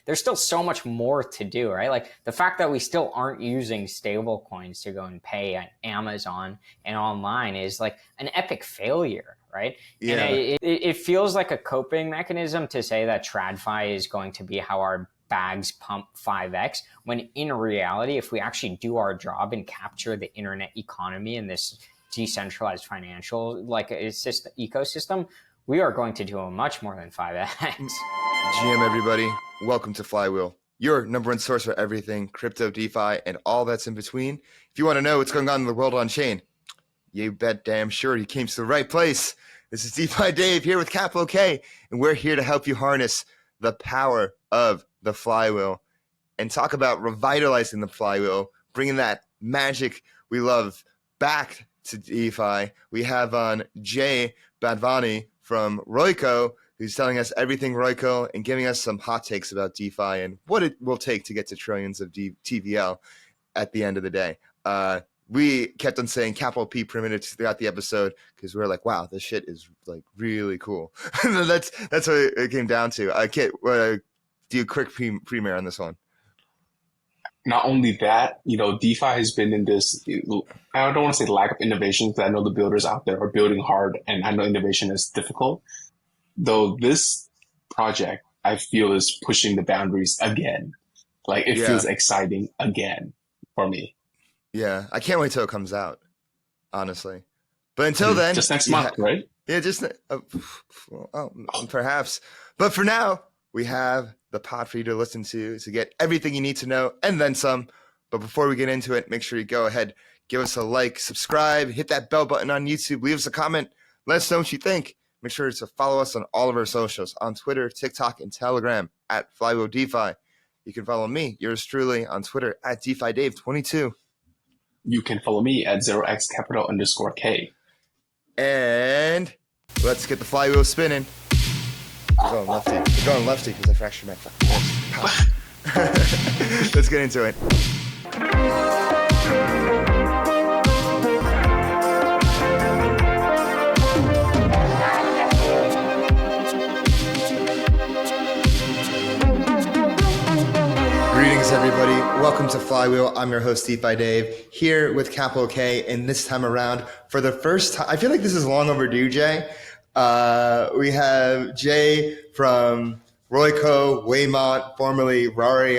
there's still so much more to do, right? Like the fact that we still aren't using stable coins to go and pay at Amazon and online is like an epic failure, right? Yeah. And it feels like a coping mechanism to say that TradFi is going to be how our bags pump 5x, when in reality, if we actually do our job and capture the internet economy and this decentralized financial ecosystem, we are going to do much more than 5x. GM everybody, welcome to Flywheel, your number one source for everything crypto, DeFi, and all that's in between. If you want to know what's going on in the world on chain, you bet damn sure you came to the right place. This is DeFi Dave here with Capital K, and we're here to help you harness the power of the flywheel and talk about revitalizing the flywheel, bringing that magic we love back to DeFi. We have on Jay Bhavani from Royco, who's telling us everything Royco and giving us some hot takes about DeFi and what it will take to get to trillions of TVL at the end of the day. We kept on saying capital P primitives throughout the episode because we were like, wow, this shit is like really cool. that's what it came down to. Kit, do a quick premiere on this one. Not only that, DeFi has been in this, I don't want to say lack of innovation, because I know the builders out there are building hard and I know innovation is difficult. Though this project, I feel, is pushing the boundaries again. Like it feels exciting again for me. Yeah, I can't wait till it comes out, honestly. But until then, just next month, right? Yeah, perhaps. But for now, we have the pod for you to listen to get everything you need to know and then some. But before we get into it, make sure you go ahead, give us a like, subscribe, hit that bell button on YouTube, leave us a comment, let us know what you think. Make sure to follow us on all of our socials on Twitter, TikTok, and Telegram at Flywheel DeFi. You can follow me, yours truly, on Twitter at DeFiDave22. You can follow me at 0xcapital_K. And let's get the flywheel spinning. We're going lefty because I fractured my fucking wrist. Let's get into it. Greetings, everybody. Welcome to Flywheel. I'm your host, DeFi Dave, here with Capital K. And this time around, for the first time, I feel like this is long overdue, Jay. We have Jay from Royco, Waymont, formerly Rari,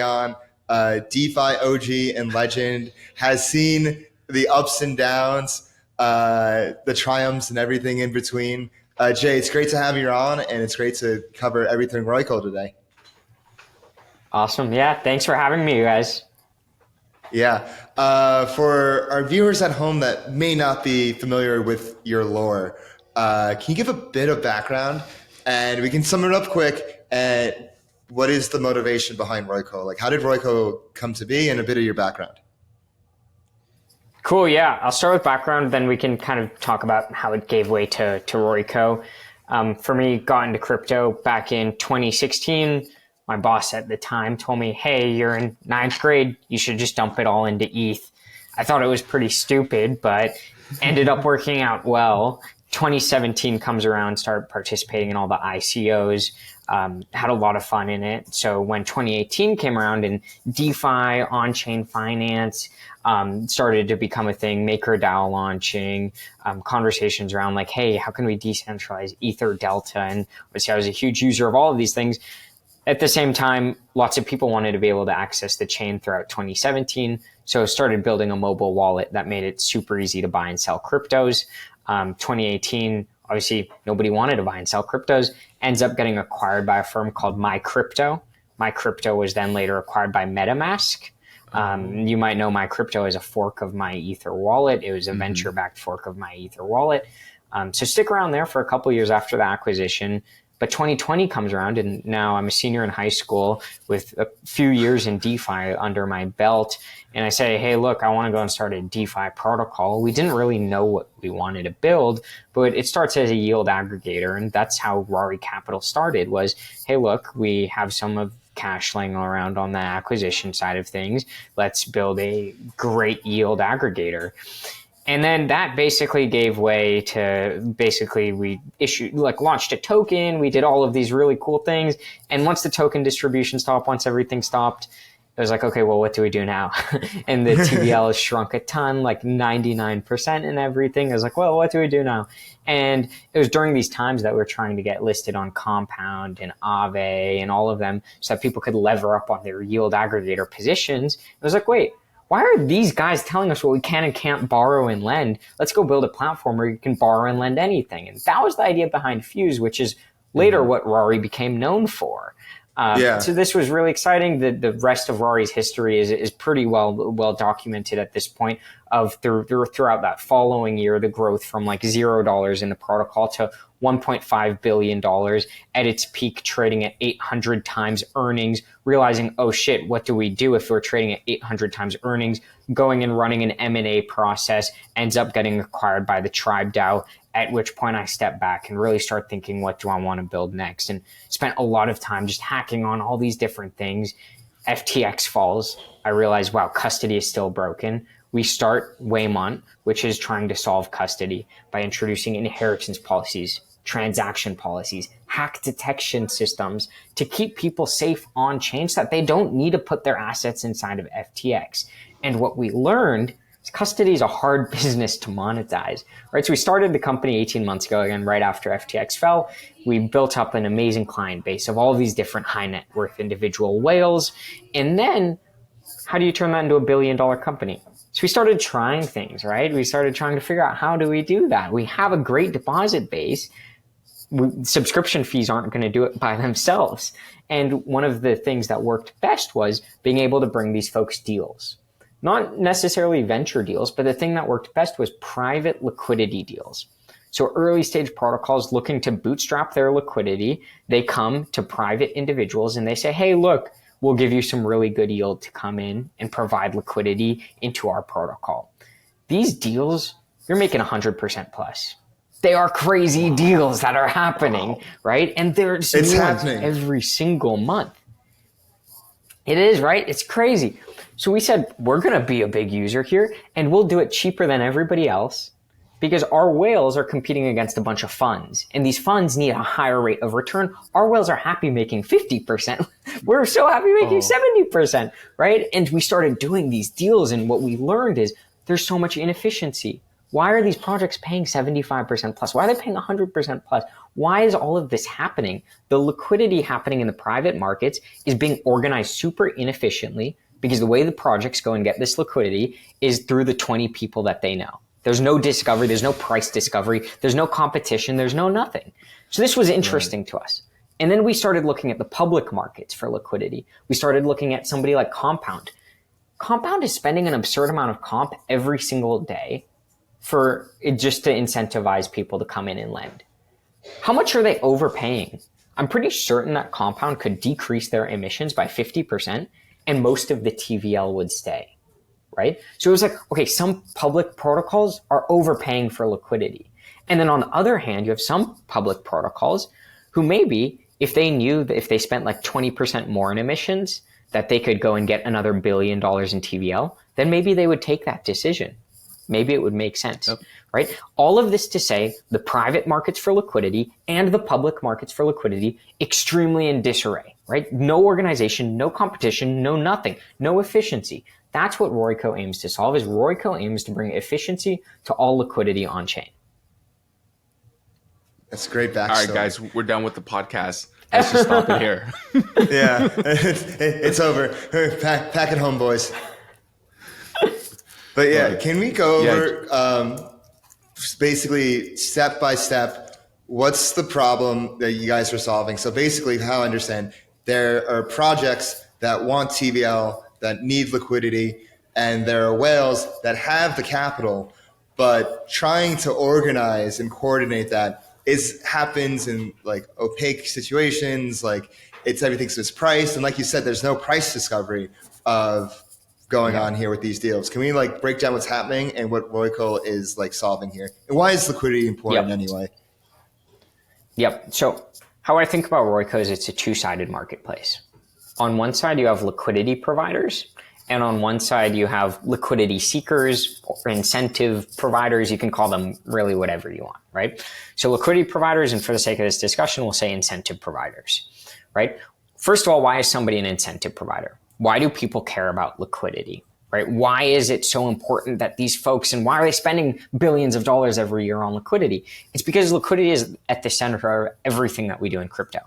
DeFi OG and legend, has seen the ups and downs, the triumphs and everything in between. Jay, it's great to have you on, and it's great to cover everything Royco today. Awesome. Yeah. Thanks for having me, you guys. Yeah. For our viewers at home that may not be familiar with your lore, can you give a bit of background, and we can sum it up quick? And what is the motivation behind Royco? Like, how did Royco come to be, and a bit of your background? Cool. Yeah. I'll start with background, then we can kind of talk about how it gave way to Royco. For me, got into crypto back in 2016. My boss at the time told me, hey, you're in 9th grade. You should just dump it all into ETH. I thought it was pretty stupid, but ended up working out well. 2017 comes around, started participating in all the ICOs, had a lot of fun in it. So when 2018 came around and DeFi, on-chain finance started to become a thing, MakerDAO launching, conversations around like, hey, how can we decentralize Ether Delta? And obviously I was a huge user of all of these things. At the same time, lots of people wanted to be able to access the chain throughout 2017. So started building a mobile wallet that made it super easy to buy and sell cryptos. 2018, obviously nobody wanted to buy and sell cryptos, ends up getting acquired by a firm called MyCrypto. MyCrypto was then later acquired by MetaMask. You might know MyCrypto as a fork of MyEther wallet. It was a venture-backed fork of MyEther wallet. So stick around there for a couple years after the acquisition. But 2020 comes around, and now I'm a senior in high school with a few years in DeFi under my belt. And I say, hey, look, I want to go and start a DeFi protocol. We didn't really know what we wanted to build, but it starts as a yield aggregator. And that's how Rari Capital started was, hey, look, we have some of cash laying around on the acquisition side of things. Let's build a great yield aggregator. And then that basically gave way to we launched a token. We did all of these really cool things. And once the token distribution stopped, once everything stopped, it was like, okay, well, what do we do now? And the TVL has shrunk a ton, like 99% and everything. I was like, well, what do we do now? And it was during these times that we were trying to get listed on Compound and Aave and all of them so that people could lever up on their yield aggregator positions. I was like, wait, why are these guys telling us what we can and can't borrow and lend? Let's go build a platform where you can borrow and lend anything. And that was the idea behind Fuse, which is later what Rari became known for. So this was really exciting. The rest of Rari's history is pretty well documented at this point. Throughout that following year, the growth from like $0 in the protocol to $1.5 billion at its peak, trading at 800 times earnings, realizing, oh shit, what do we do if we're trading at 800 times earnings? Going and running an M&A process, ends up getting acquired by the Tribe DAO, at which point I stepped back and really start thinking, what do I want to build next? And spent a lot of time just hacking on all these different things. FTX falls. I realized, wow, custody is still broken. We start Waymont, which is trying to solve custody by introducing inheritance policies, transaction policies, hack detection systems to keep people safe on chain so that they don't need to put their assets inside of FTX. And what we learned is custody is a hard business to monetize, right? So we started the company 18 months ago, again, right after FTX fell. We built up an amazing client base of all these different high net worth individual whales. And then how do you turn that into $1 billion company? So we started trying things, right? We started trying to figure out, how do we do that? We have a great deposit base. Subscription fees aren't going to do it by themselves. And one of the things that worked best was being able to bring these folks deals. Not necessarily venture deals, but the thing that worked best was private liquidity deals. So early stage protocols looking to bootstrap their liquidity, they come to private individuals and they say, hey, look, we'll give you some really good yield to come in and provide liquidity into our protocol. These deals, you're making 100% plus. They are crazy deals that are happening, right? And there's new ones every single month. It is, right? It's crazy. So we said, we're going to be a big user here and we'll do it cheaper than everybody else because our whales are competing against a bunch of funds and these funds need a higher rate of return. Our whales are happy making 50%. We're so happy making 70%, right? And we started doing these deals and what we learned is there's so much inefficiency. Why are these projects paying 75% plus? Why are they paying 100% plus? Why is all of this happening? The liquidity happening in the private markets is being organized super inefficiently because the way the projects go and get this liquidity is through the 20 people that they know. There's no discovery. There's no price discovery. There's no competition. There's no nothing. So this was interesting to us. And then we started looking at the public markets for liquidity. We started looking at somebody like Compound. Compound is spending an absurd amount of comp every single day for it just to incentivize people to come in and lend. How much are they overpaying? I'm pretty certain that Compound could decrease their emissions by 50% and most of the TVL would stay, right? So it was like, okay, some public protocols are overpaying for liquidity. And then on the other hand, you have some public protocols who maybe, if they knew that if they spent like 20% more in emissions, that they could go and get another $1 billion in TVL, then maybe they would take that decision. Maybe it would make sense, right? All of this to say the private markets for liquidity and the public markets for liquidity extremely in disarray, right? No organization, no competition, no nothing, no efficiency. That's what Royco aims to solve. Is Royco aims to bring efficiency to all liquidity on chain. That's great backstory. All right, guys, we're done with the podcast. Let's just stop it here. Yeah, it's over. Pack it home, boys. But yeah, can we go over basically step by step, what's the problem that you guys are solving? So basically how I understand, there are projects that want TVL, that need liquidity, and there are whales that have the capital, but trying to organize and coordinate that happens in like opaque situations, like everything's mispriced. And like you said, there's no price discovery of going on here with these deals. Can we like break down what's happening and what Royco is like solving here? And why is liquidity important anyway? Yep. So how I think about Royco is it's a two-sided marketplace. On one side, you have liquidity providers, And on one side, you have liquidity seekers or incentive providers. You can call them really whatever you want, right? So liquidity providers, and for the sake of this discussion, we'll say incentive providers, right? First of all, why is somebody an incentive provider? Why do people care about liquidity, right? Why is it so important that these folks, and why are they spending billions of dollars every year on liquidity? It's because liquidity is at the center of everything that we do in crypto,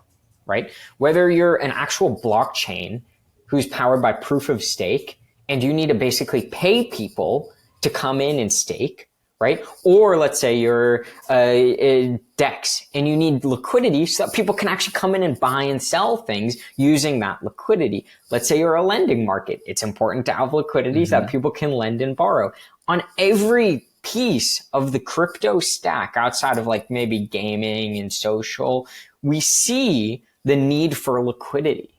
right? Whether you're an actual blockchain who's powered by proof of stake, and you need to basically pay people to come in and stake, right? Or let's say you're a DEX and you need liquidity so that people can actually come in and buy and sell things using that liquidity. Let's say you're a lending market. It's important to have liquidity so that people can lend and borrow. On every piece of the crypto stack outside of like maybe gaming and social, we see the need for liquidity.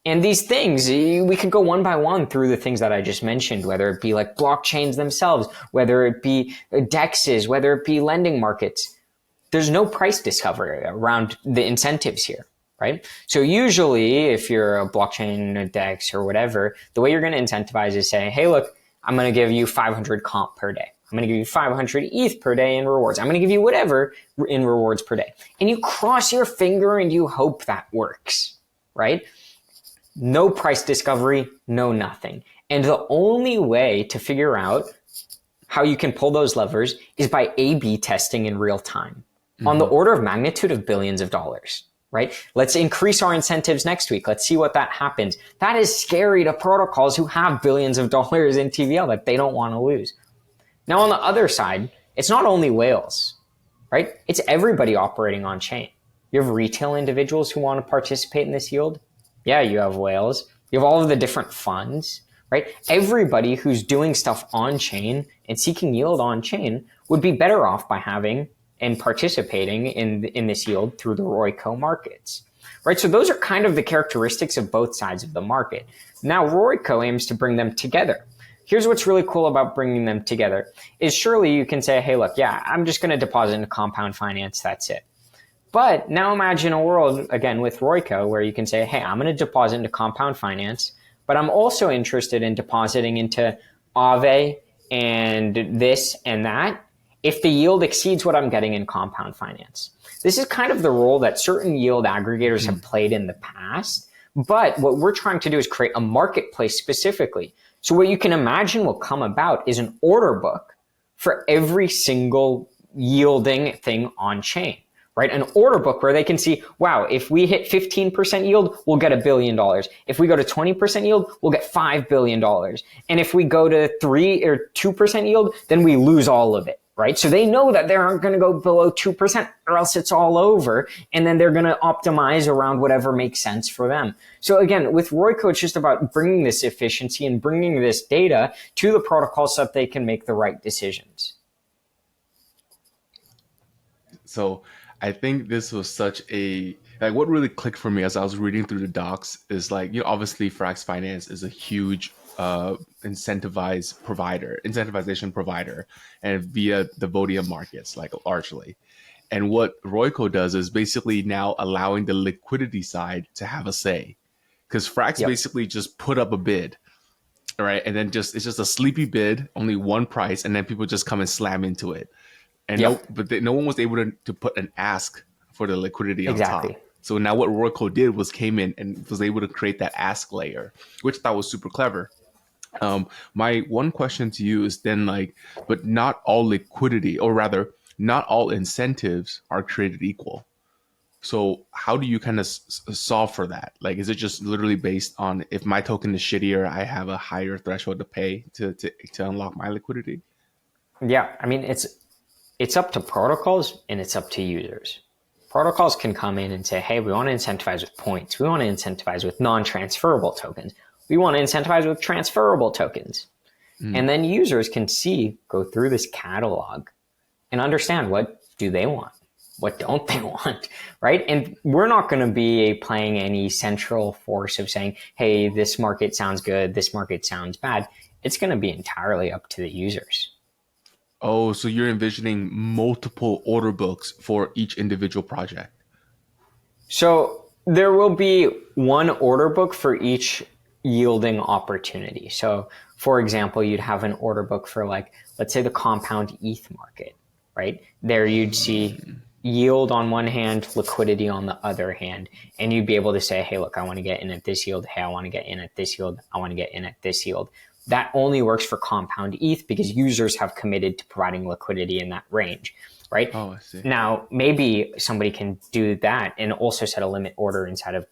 And these things, we could go one by one through the things that I just mentioned, whether it be like blockchains themselves, whether it be DEXs, whether it be lending markets. There's no price discovery around the incentives here, right? So usually if you're a blockchain, a DEX or whatever, the way you're going to incentivize is say, hey, look, I'm going to give you 500 comp per day. I'm going to give you 500 ETH per day in rewards. I'm going to give you whatever in rewards per day. And you cross your finger and you hope that works, right? No price discovery, no nothing. And the only way to figure out how you can pull those levers is by A/B testing in real time on the order of magnitude of billions of dollars, right? Let's increase our incentives next week. Let's see what that happens. That is scary to protocols who have billions of dollars in TVL that they don't want to lose. Now, on the other side, it's not only whales, right? It's everybody operating on chain. You have retail individuals who want to participate in this yield. Yeah, you have whales. You have all of the different funds, right? Everybody who's doing stuff on chain and seeking yield on chain would be better off by having and participating in this yield through the Royco markets, right? So those are kind of the characteristics of both sides of the market. Now, Royco aims to bring them together. Here's what's really cool about bringing them together is surely you can say, hey, look, yeah, I'm just going to deposit into compound finance. That's it. But now imagine a world, again, with Royco, where you can say, hey, I'm going to deposit into compound finance, but I'm also interested in depositing into Aave and this and that if the yield exceeds what I'm getting in compound finance. This is kind of the role that certain yield aggregators have played in the past. But what we're trying to do is create a marketplace specifically. So what you can imagine will come about is an order book for every single yielding thing on chain. Right? An order book where they can see, wow, if we hit 15% yield, we'll get $1 billion. If we go to 20% yield, we'll get $5 billion. And if we go to 3 or 2% yield, then we lose all of it, right? So they know that they aren't going to go below 2% or else it's all over. And then they're going to optimize around whatever makes sense for them. So again, with Royco, it's just about bringing this efficiency and bringing this data to the protocol so that they can make the right decisions. So I think this was such a, like, what really clicked for me as I was reading through the docs is like, you know, obviously Frax Finance is a huge incentivization provider and via the Vodium markets, like largely. And what Royco does is basically now allowing the liquidity side to have a say, because Frax basically just put up a bid, right? And then it's just a sleepy bid, only one price, and then people just come and slam into it. And no one was able to put an ask for the liquidity on top. So now what Royco did was came in and was able to create that ask layer, which I thought was super clever. My one question to you is then like, but not all liquidity, or rather, not all incentives are created equal. So how do you kind of solve for that? Like, is it just literally based on if my token is shittier, I have a higher threshold to pay to unlock my liquidity? Yeah, I mean, it's up to protocols and it's up to users. Protocols can come in and say, hey, we want to incentivize with points. We want to incentivize with non-transferable tokens. We want to incentivize with transferable tokens. And then users can go through this catalog and understand what do they want? What don't they want, right? And we're not going to be playing any central force of saying, hey, this market sounds good, this market sounds bad. It's going to be entirely up to the users. Oh, so you're envisioning multiple order books for each individual project? So there will be one order book for each yielding opportunity. So for example, you'd have an order book for like, let's say the compound ETH market, right? There you'd see yield on one hand, liquidity on the other hand. And you'd be able to say, hey, look, I want to get in at this yield. Hey, I want to get in at this yield. I want to get in at this yield. That only works for compound ETH because users have committed to providing liquidity in that range, right? Oh, I see. Now, maybe somebody can do that and also set a limit order inside of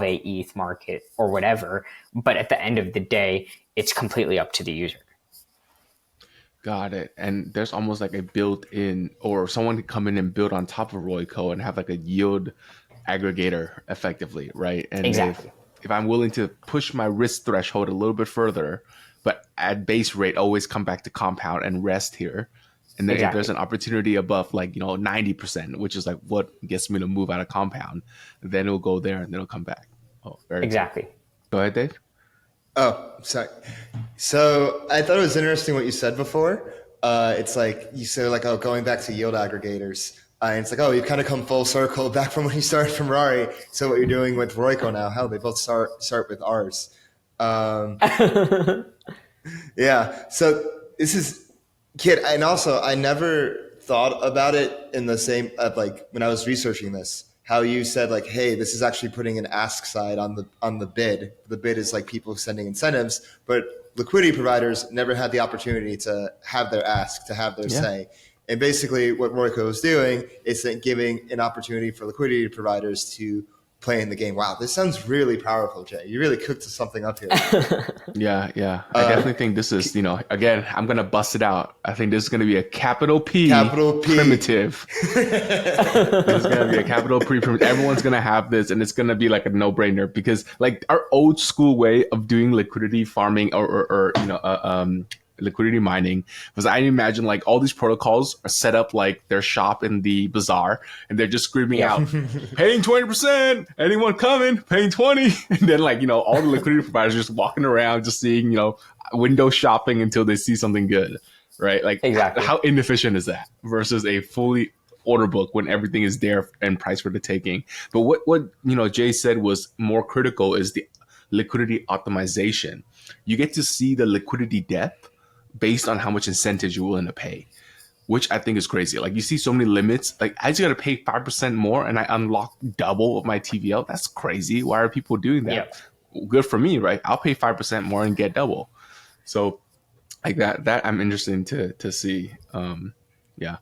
a ETH market or whatever. But at the end of the day, it's completely up to the user. Got it. And there's almost like a built-in, or someone could come in and build on top of Royco and have like a yield aggregator effectively, right? And exactly. if I'm willing to push my risk threshold a little bit further, but at base rate, always come back to compound and rest here. And then if there's an opportunity above like, 90%, which is like what gets me to move out of compound, then it'll go there and then it'll come back. Oh, very exactly. Cool. Go ahead, Dave. Oh, sorry. So I thought it was interesting what you said before. It's like you said, like, oh, going back to yield aggregators. And it's like, oh, you've kind of come full circle back from when you started from Rari. So what you're doing with Royco now, hell, they both start with ours. Yeah. So this is, kid, and also I never thought about it in the same, like when I was researching this, how you said like, hey, this is actually putting an ask side on the bid. The bid is like people sending incentives, but liquidity providers never had the opportunity to have their ask, to have their say. And basically what Royco is doing is then giving an opportunity for liquidity providers to play in the game. Wow, this sounds really powerful, Jay. You really cooked something up here. Yeah. I definitely think this is, again, I'm going to bust it out. I think this is going to be a capital P primitive. It's going to be a capital P primitive. Everyone's going to have this, and it's going to be like a no-brainer because like our old school way of doing liquidity farming or liquidity mining was, I imagine like all these protocols are set up like their shop in the bazaar and they're just screaming out, paying 20%, anyone coming, paying 20. And then like, all the liquidity providers just walking around, just seeing, window shopping until they see something good, right? Like exactly. How inefficient is that versus a fully order book when everything is there and priced for the taking? But what Jay said was more critical is the liquidity optimization. You get to see the liquidity depth based on how much incentive you're willing to pay, which I think is crazy. Like you see so many limits, like I just got to pay 5% more and I unlock double of my TVL. That's crazy. Why are people doing that? Yep. Good for me, right? I'll pay 5% more and get double. So like that I'm interested to see. Yeah.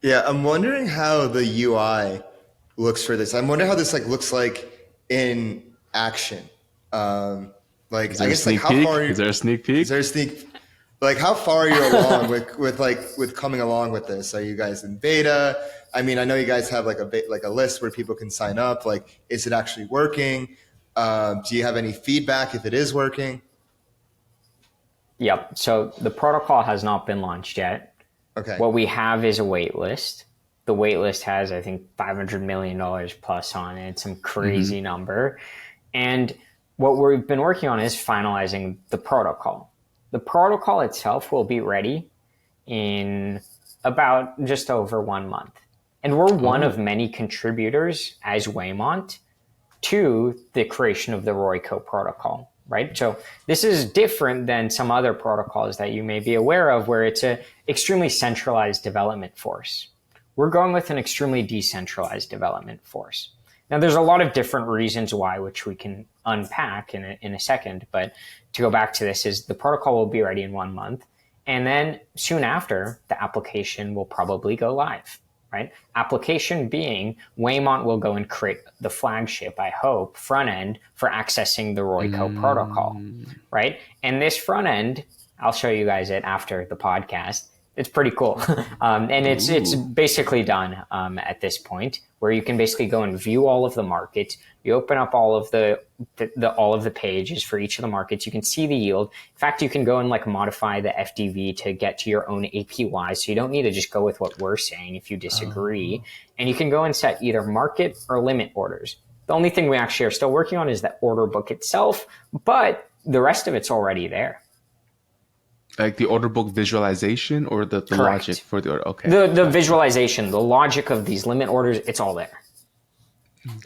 I'm wondering how the UI looks for this. I'm wondering how this like looks like in action. Like I guess like how far is there a sneak peek? Is there a sneak? Like how far are you along with coming along with this? Are you guys in beta? I mean, I know you guys have like a list where people can sign up. Like, is it actually working? Do you have any feedback if it is working? Yep. So the protocol has not been launched yet. Okay. What we have is a wait list. The wait list has, I think, $500 million plus on it. It's some crazy number. And what we've been working on is finalizing the protocol. The protocol itself will be ready in about just over 1 month. And we're one of many contributors as Waymont to the creation of the Royco protocol, right? So this is different than some other protocols that you may be aware of where it's an extremely centralized development force. We're going with an extremely decentralized development force. Now, there's a lot of different reasons why, which we can unpack in a second. But to go back to this, is the protocol will be ready in 1 month. And then soon after, the application will probably go live, right? Application being, Waymont will go and create the flagship, I hope, front end for accessing the Royco protocol, right? And this front end, I'll show you guys it after the podcast. It's pretty cool. And it's basically done at this point, where you can basically go and view all of the markets. You open up all of the pages for each of the markets. You can see the yield. In fact, you can go and like modify the FDV to get to your own APY. So you don't need to just go with what we're saying if you disagree. And you can go and set either market or limit orders. The only thing we actually are still working on is the order book itself, but the rest of it's already there. Like the order book visualization or the logic for the order? Okay. The visualization, the logic of these limit orders, it's all there.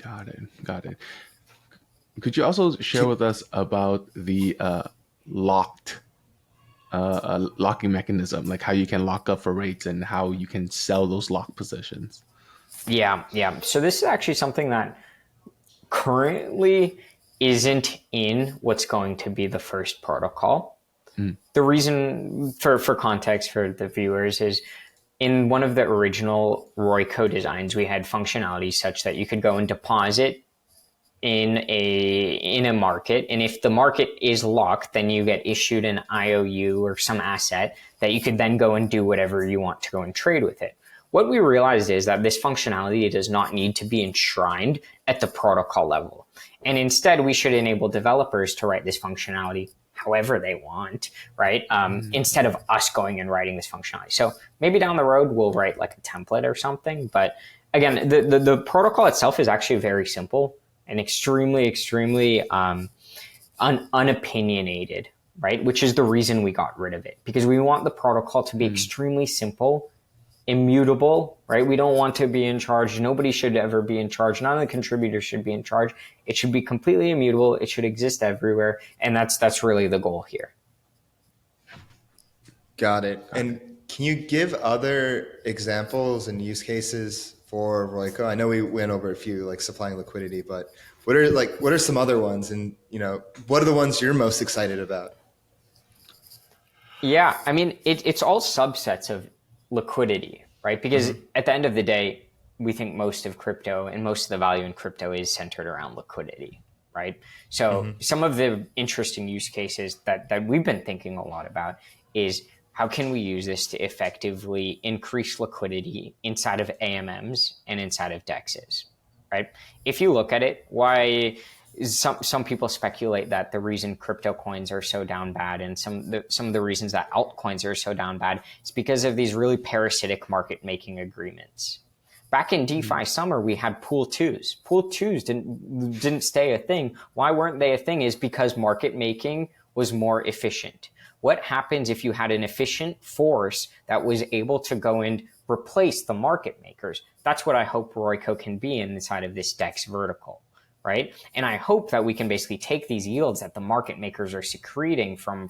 Got it. Could you also share with us about the locked locking mechanism, like how you can lock up for rates and how you can sell those locked positions? Yeah. So this is actually something that currently isn't in what's going to be the first protocol. The reason for context for the viewers is in one of the original Royco designs, we had functionality such that you could go and deposit in a market, and if the market is locked, then you get issued an IOU or some asset that you could then go and do whatever you want to go and trade with it. What we realized is that this functionality does not need to be enshrined at the protocol level, and instead we should enable developers to write this functionality however they want, right? Instead of us going and writing this functionality. So maybe down the road we'll write like a template or something, but again, the protocol itself is actually very simple and extremely unopinionated, right? Which is the reason we got rid of it, because we want the protocol to be extremely simple, immutable, right? We don't want to be in charge. Nobody should ever be in charge. None of the contributors should be in charge. It should be completely immutable. It should exist everywhere. And that's really the goal here. Got it. And can you give other examples and use cases for Royco? I know we went over a few, like supplying liquidity, but what are some other ones? And what are the ones you're most excited about? Yeah, I mean, it's all subsets of liquidity, right? Because at the end of the day, we think most of crypto and most of the value in crypto is centered around liquidity, right? So some of the interesting use cases that we've been thinking a lot about is how can we use this to effectively increase liquidity inside of AMMs and inside of DEXs, right? If you look at it, why some people speculate that the reason crypto coins are so down bad and some of the reasons that altcoins are so down bad is because of these really parasitic market making agreements. Back in DeFi summer, we had pool twos. Pool twos didn't stay a thing. Why weren't they a thing? Is because market making was more efficient. What happens if you had an efficient force that was able to go and replace the market makers? That's what I hope Royco can be inside of this DEX vertical, right? And I hope that we can basically take these yields that the market makers are secreting from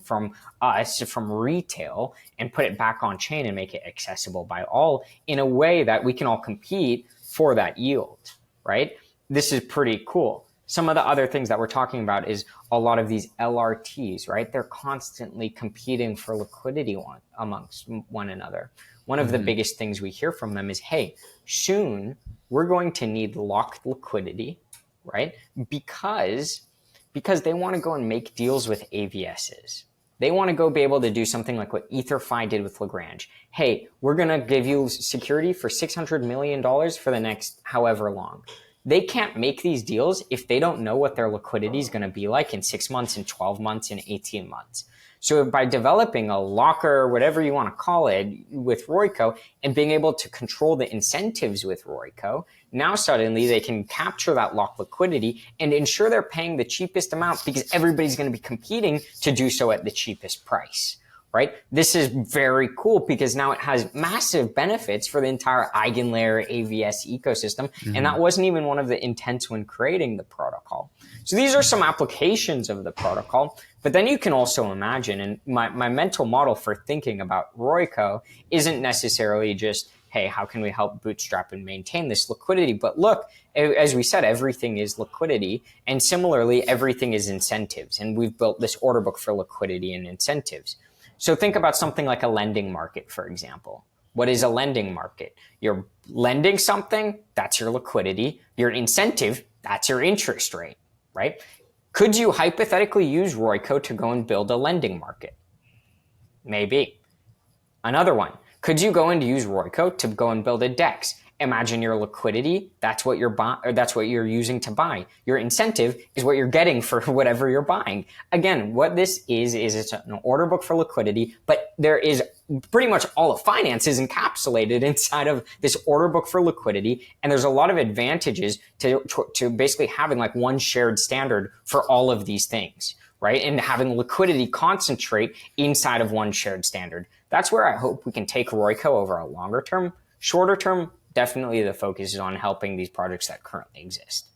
us, from retail, and put it back on chain and make it accessible by all in a way that we can all compete for that yield, right? This is pretty cool. Some of the other things that we're talking about is a lot of these LRTs, right? They're constantly competing for liquidity amongst one another. One of the biggest things we hear from them is, hey, soon we're going to need locked liquidity, right? Because they want to go and make deals with AVSs. They want to go be able to do something like what EtherFi did with Lagrange. Hey, we're going to give you security for $600 million for the next however long. They can't make these deals if they don't know what their liquidity is going to be like in 6 months, in 12 months, in 18 months. So by developing a locker, whatever you want to call it, with Royco and being able to control the incentives with Royco, now suddenly they can capture that locked liquidity and ensure they're paying the cheapest amount because everybody's going to be competing to do so at the cheapest price, right? This is very cool because now it has massive benefits for the entire eigenlayer AVS ecosystem. And that wasn't even one of the intents when creating the protocol. So these are some applications of the protocol, but then you can also imagine, and my mental model for thinking about Royco isn't necessarily just, hey, how can we help bootstrap and maintain this liquidity? But look, as we said, everything is liquidity. And similarly, everything is incentives. And we've built this order book for liquidity and incentives. So think about something like a lending market, for example. What is a lending market? You're lending something, that's your liquidity. Your incentive, that's your interest rate, right? Could you hypothetically use Royco to go and build a lending market? Maybe. Another one. Could you go and use Royco to go and build a DEX? Imagine your liquidity, that's what you're using to buy. Your incentive is what you're getting for whatever you're buying. Again, what this is it's an order book for liquidity, but there is pretty much all of finance is encapsulated inside of this order book for liquidity. And there's a lot of advantages to basically having like one shared standard for all of these things, right? And having liquidity concentrate inside of one shared standard. That's where I hope we can take Royco over a longer term. Shorter term, definitely the focus is on helping these projects that currently exist.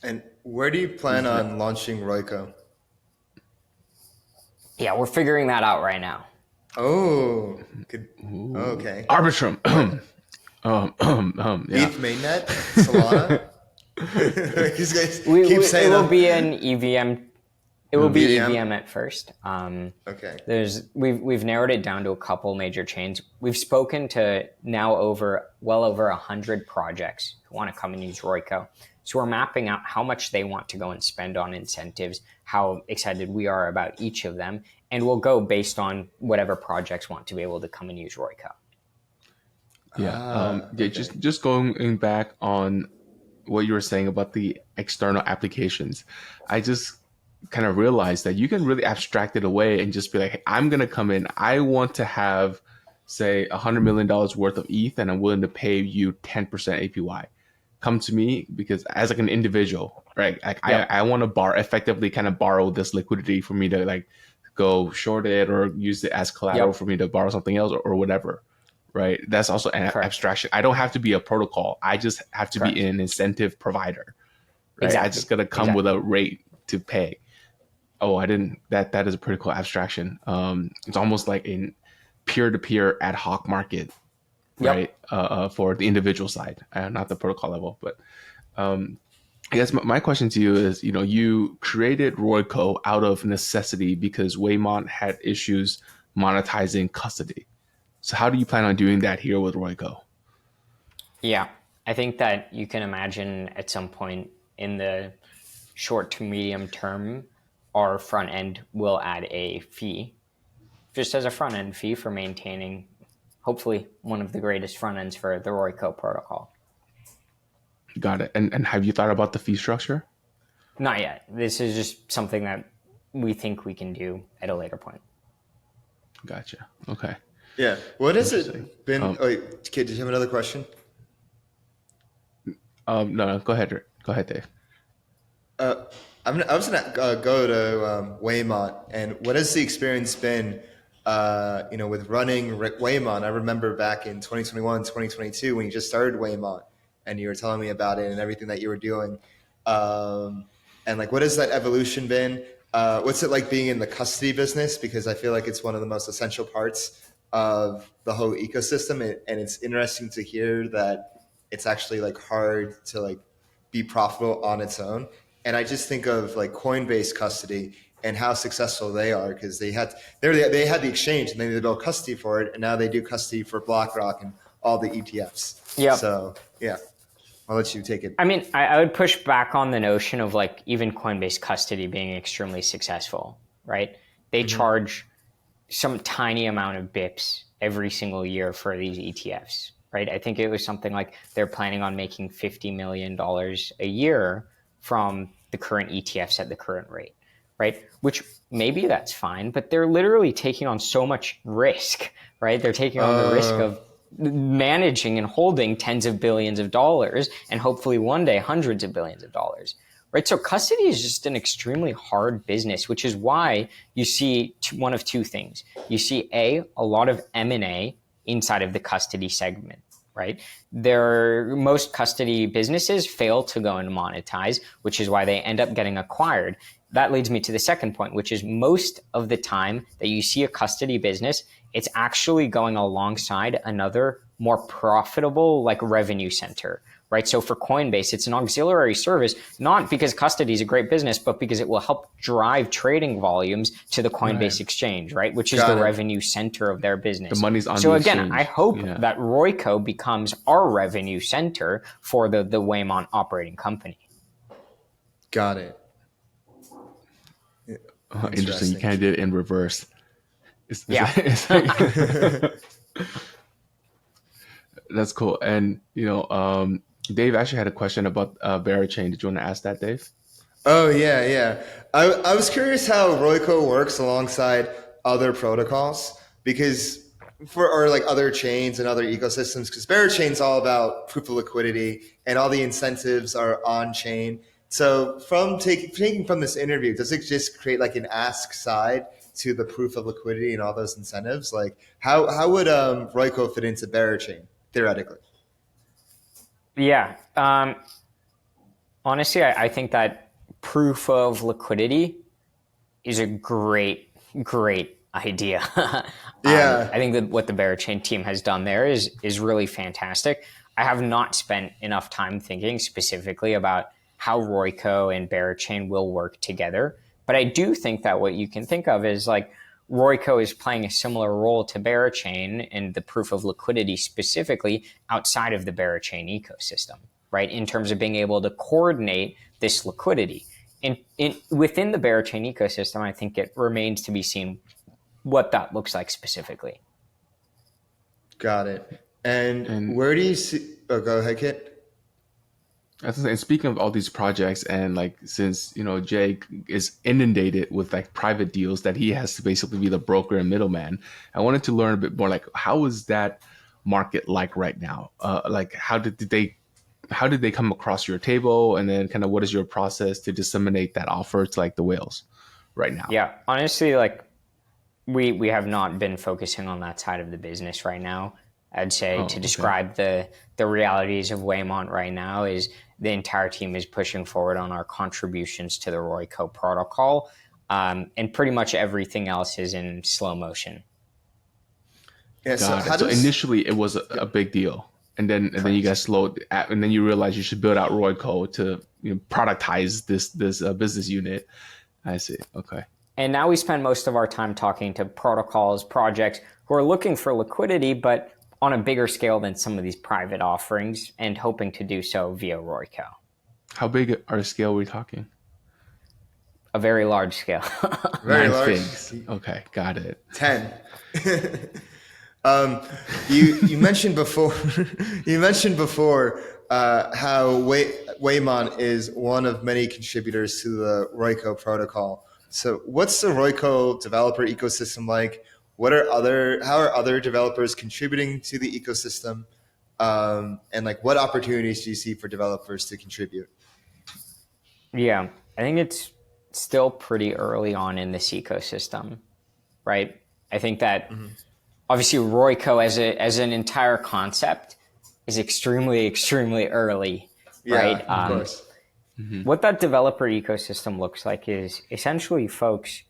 And where do you plan on launching Royco? Yeah, we're figuring that out right now. Oh, good. Okay. Arbitrum. Yeah. ETH mainnet, Solana. These guys keep saying It will them. be an EVM. It will be EVM? EVM at first. Okay. We've narrowed it down to a couple major chains. We've spoken to now well over 100 projects who want to come and use Royco. So we're mapping out how much they want to go and spend on incentives, how excited we are about each of them, and we'll go based on whatever projects want to be able to come and use Royco. Yeah. Okay. Just going back on what you were saying about the external applications, I just kind of realized that you can really abstract it away and just be like, hey, I'm going to come in. I want to have, say, $100 million worth of ETH, and I'm willing to pay you 10% APY. Come to me because as like an individual, right? Like I want to effectively kind of borrow this liquidity for me to like go short it or use it as collateral for me to borrow something else or whatever. Right. That's also an abstraction. I don't have to be a protocol. I just have to be an incentive provider. Right. Exactly. I just got to come with a rate to pay. Oh, I didn't. That is a pretty cool abstraction. It's almost like a peer-to-peer ad hoc market, right? For the individual side, not the protocol level. But I guess my question to you is, you created Royco out of necessity because Waymont had issues monetizing custody. So how do you plan on doing that here with Royco? Yeah, I think that you can imagine at some point in the short to medium term, our front end will add a fee, just as a front end fee for maintaining, hopefully, one of the greatest front ends for the Royco protocol. Got it. And have you thought about the fee structure? Not yet. This is just something that we think we can do at a later point. Gotcha. Okay. Yeah. What has it been? Wait, Kate, did you have another question? No, go ahead. Go ahead, Dave. I was gonna go to Waymont, and what has the experience been? With running Waymont. I remember back in 2021, 2022 when you just started Waymont, and you were telling me about it and everything that you were doing. And like, what has that evolution been? What's it like being in the custody business? Because I feel like it's one of the most essential parts of the whole ecosystem, and it's interesting to hear that it's actually like hard to like be profitable on its own. And I just think of like Coinbase custody and how successful they are, because they had the exchange and then they built custody for it, and now they do custody for BlackRock and all the ETFs. Yeah. So yeah, I'll let you take it. I mean, I would push back on the notion of like even Coinbase custody being extremely successful, right? They charge some tiny amount of bips every single year for these ETFs, right? I think it was something like they're planning on making $50 million a year from the current ETFs at the current rate, right? Which maybe that's fine, but they're literally taking on so much risk, right? They're taking on the risk of managing and holding tens of billions of dollars and hopefully one day hundreds of billions of dollars, right? So custody is just an extremely hard business, which is why you see one of two things. You see a lot of M&A inside of the custody segment, right? Most custody businesses fail to go and monetize, which is why they end up getting acquired. That leads me to the second point, which is most of the time that you see a custody business, it's actually going alongside another more profitable like revenue center, right? So for Coinbase, it's an auxiliary service, not because custody is a great business, but because it will help drive trading volumes to the Coinbase exchange, right? Which is the revenue center of their business. The money's on so the again, exchange. I hope that Royco becomes our revenue center for the Waymont operating company. Got it. Interesting. You kind of did it in reverse. It's that's cool. And Dave actually had a question about Berachain. Did you want to ask that, Dave? Oh yeah. I was curious how Royco works alongside other protocols, because or like other chains and other ecosystems, because Berachain's all about proof of liquidity and all the incentives are on chain. So from taking from this interview, does it just create like an ask side to the proof of liquidity and all those incentives? Like how would Royco fit into Berachain theoretically? Yeah. Honestly, I think that proof of liquidity is a great, great idea. Yeah. I think that what the Berachain team has done there is really fantastic. I have not spent enough time thinking specifically about how Royco and Berachain will work together, but I do think that what you can think of is like Royco is playing a similar role to Berachain and the proof of liquidity specifically outside of the Berachain ecosystem, right? In terms of being able to coordinate this liquidity. Within the Berachain ecosystem, I think it remains to be seen what that looks like specifically. Got it. And And where do you see? Oh, go ahead, Kit. and speaking of all these projects, and like since Jake is inundated with like private deals that he has to basically be the broker and middleman, I wanted to learn a bit more like how is that market like right now? Like how did they come across your table, and then kind of what is your process to disseminate that offer to like the whales right now? Yeah, honestly, like we have not been focusing on that side of the business right now. I'd say to describe the realities of Waymont right now is the entire team is pushing forward on our contributions to the Royco protocol, and pretty much everything else is in slow motion. Yeah. So initially it was a big deal, and then you guys slowed, and then you realized you should build out Royco to productize this business unit. I see. Okay. And now we spend most of our time talking to protocols, projects who are looking for liquidity, but on a bigger scale than some of these private offerings, and hoping to do so via Royco. How big a scale are we talking? A very large scale. Very 9 large. figs. Okay, got it. 10. You mentioned before how Waymont is one of many contributors to the Royco protocol. So what's the Royco developer ecosystem like? How are other developers contributing to the ecosystem? And like what opportunities do you see for developers to contribute? Yeah, I think it's still pretty early on in this ecosystem, right? I think that obviously Royco as an entire concept is extremely, extremely early, right? Yeah, of course. What that developer ecosystem looks like is essentially folks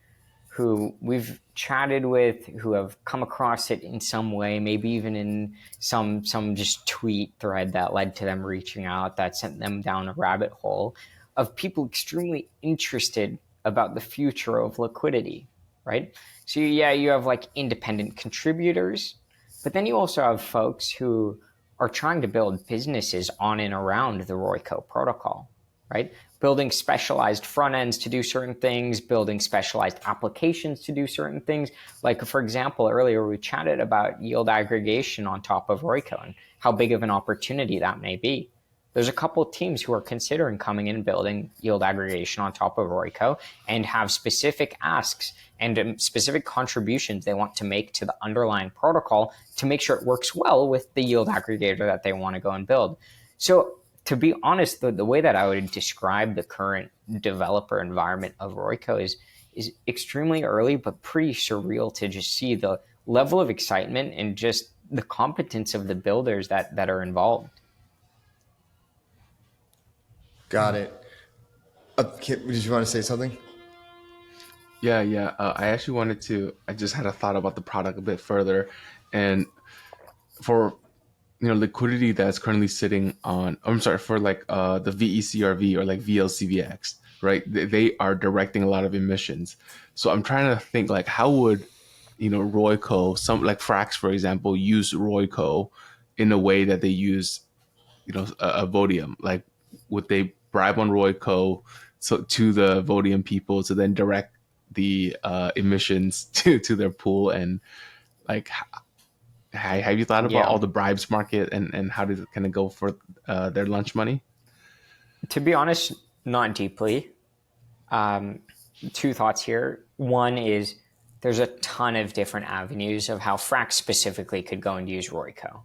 who we've chatted with, who have come across it in some way, maybe even in some just tweet thread that led to them reaching out, that sent them down a rabbit hole of people extremely interested about the future of liquidity, right? So yeah, you have like independent contributors, but then you also have folks who are trying to build businesses on and around the Royco protocol, right? Building specialized front ends to do certain things, building specialized applications to do certain things. Like, for example, earlier we chatted about yield aggregation on top of Royco and how big of an opportunity that may be. There's a couple of teams who are considering coming in and building yield aggregation on top of Royco and have specific asks and specific contributions they want to make to the underlying protocol to make sure it works well with the yield aggregator that they want to go and build. So to be honest, the way that I would describe the current developer environment of Royco is extremely early, but pretty surreal to just see the level of excitement and just the competence of the builders that are involved. Got it. Kit, did you want to say something? Yeah. I actually I just had a thought about the product a bit further, and for liquidity that's currently sitting on, for like the VECRV or like VLCVX, right? They are directing a lot of emissions. So I'm trying to think like how would Royco, some like Frax for example, use Royco in a way that they use a Vodium. Like would they bribe on Royco to the Vodium people to then direct the emissions to their pool, and like have you thought about all the bribes market and how does it kind of go for their lunch money? To be honest, not deeply. Two thoughts here. One is there's a ton of different avenues of how Frax specifically could go and use Royco,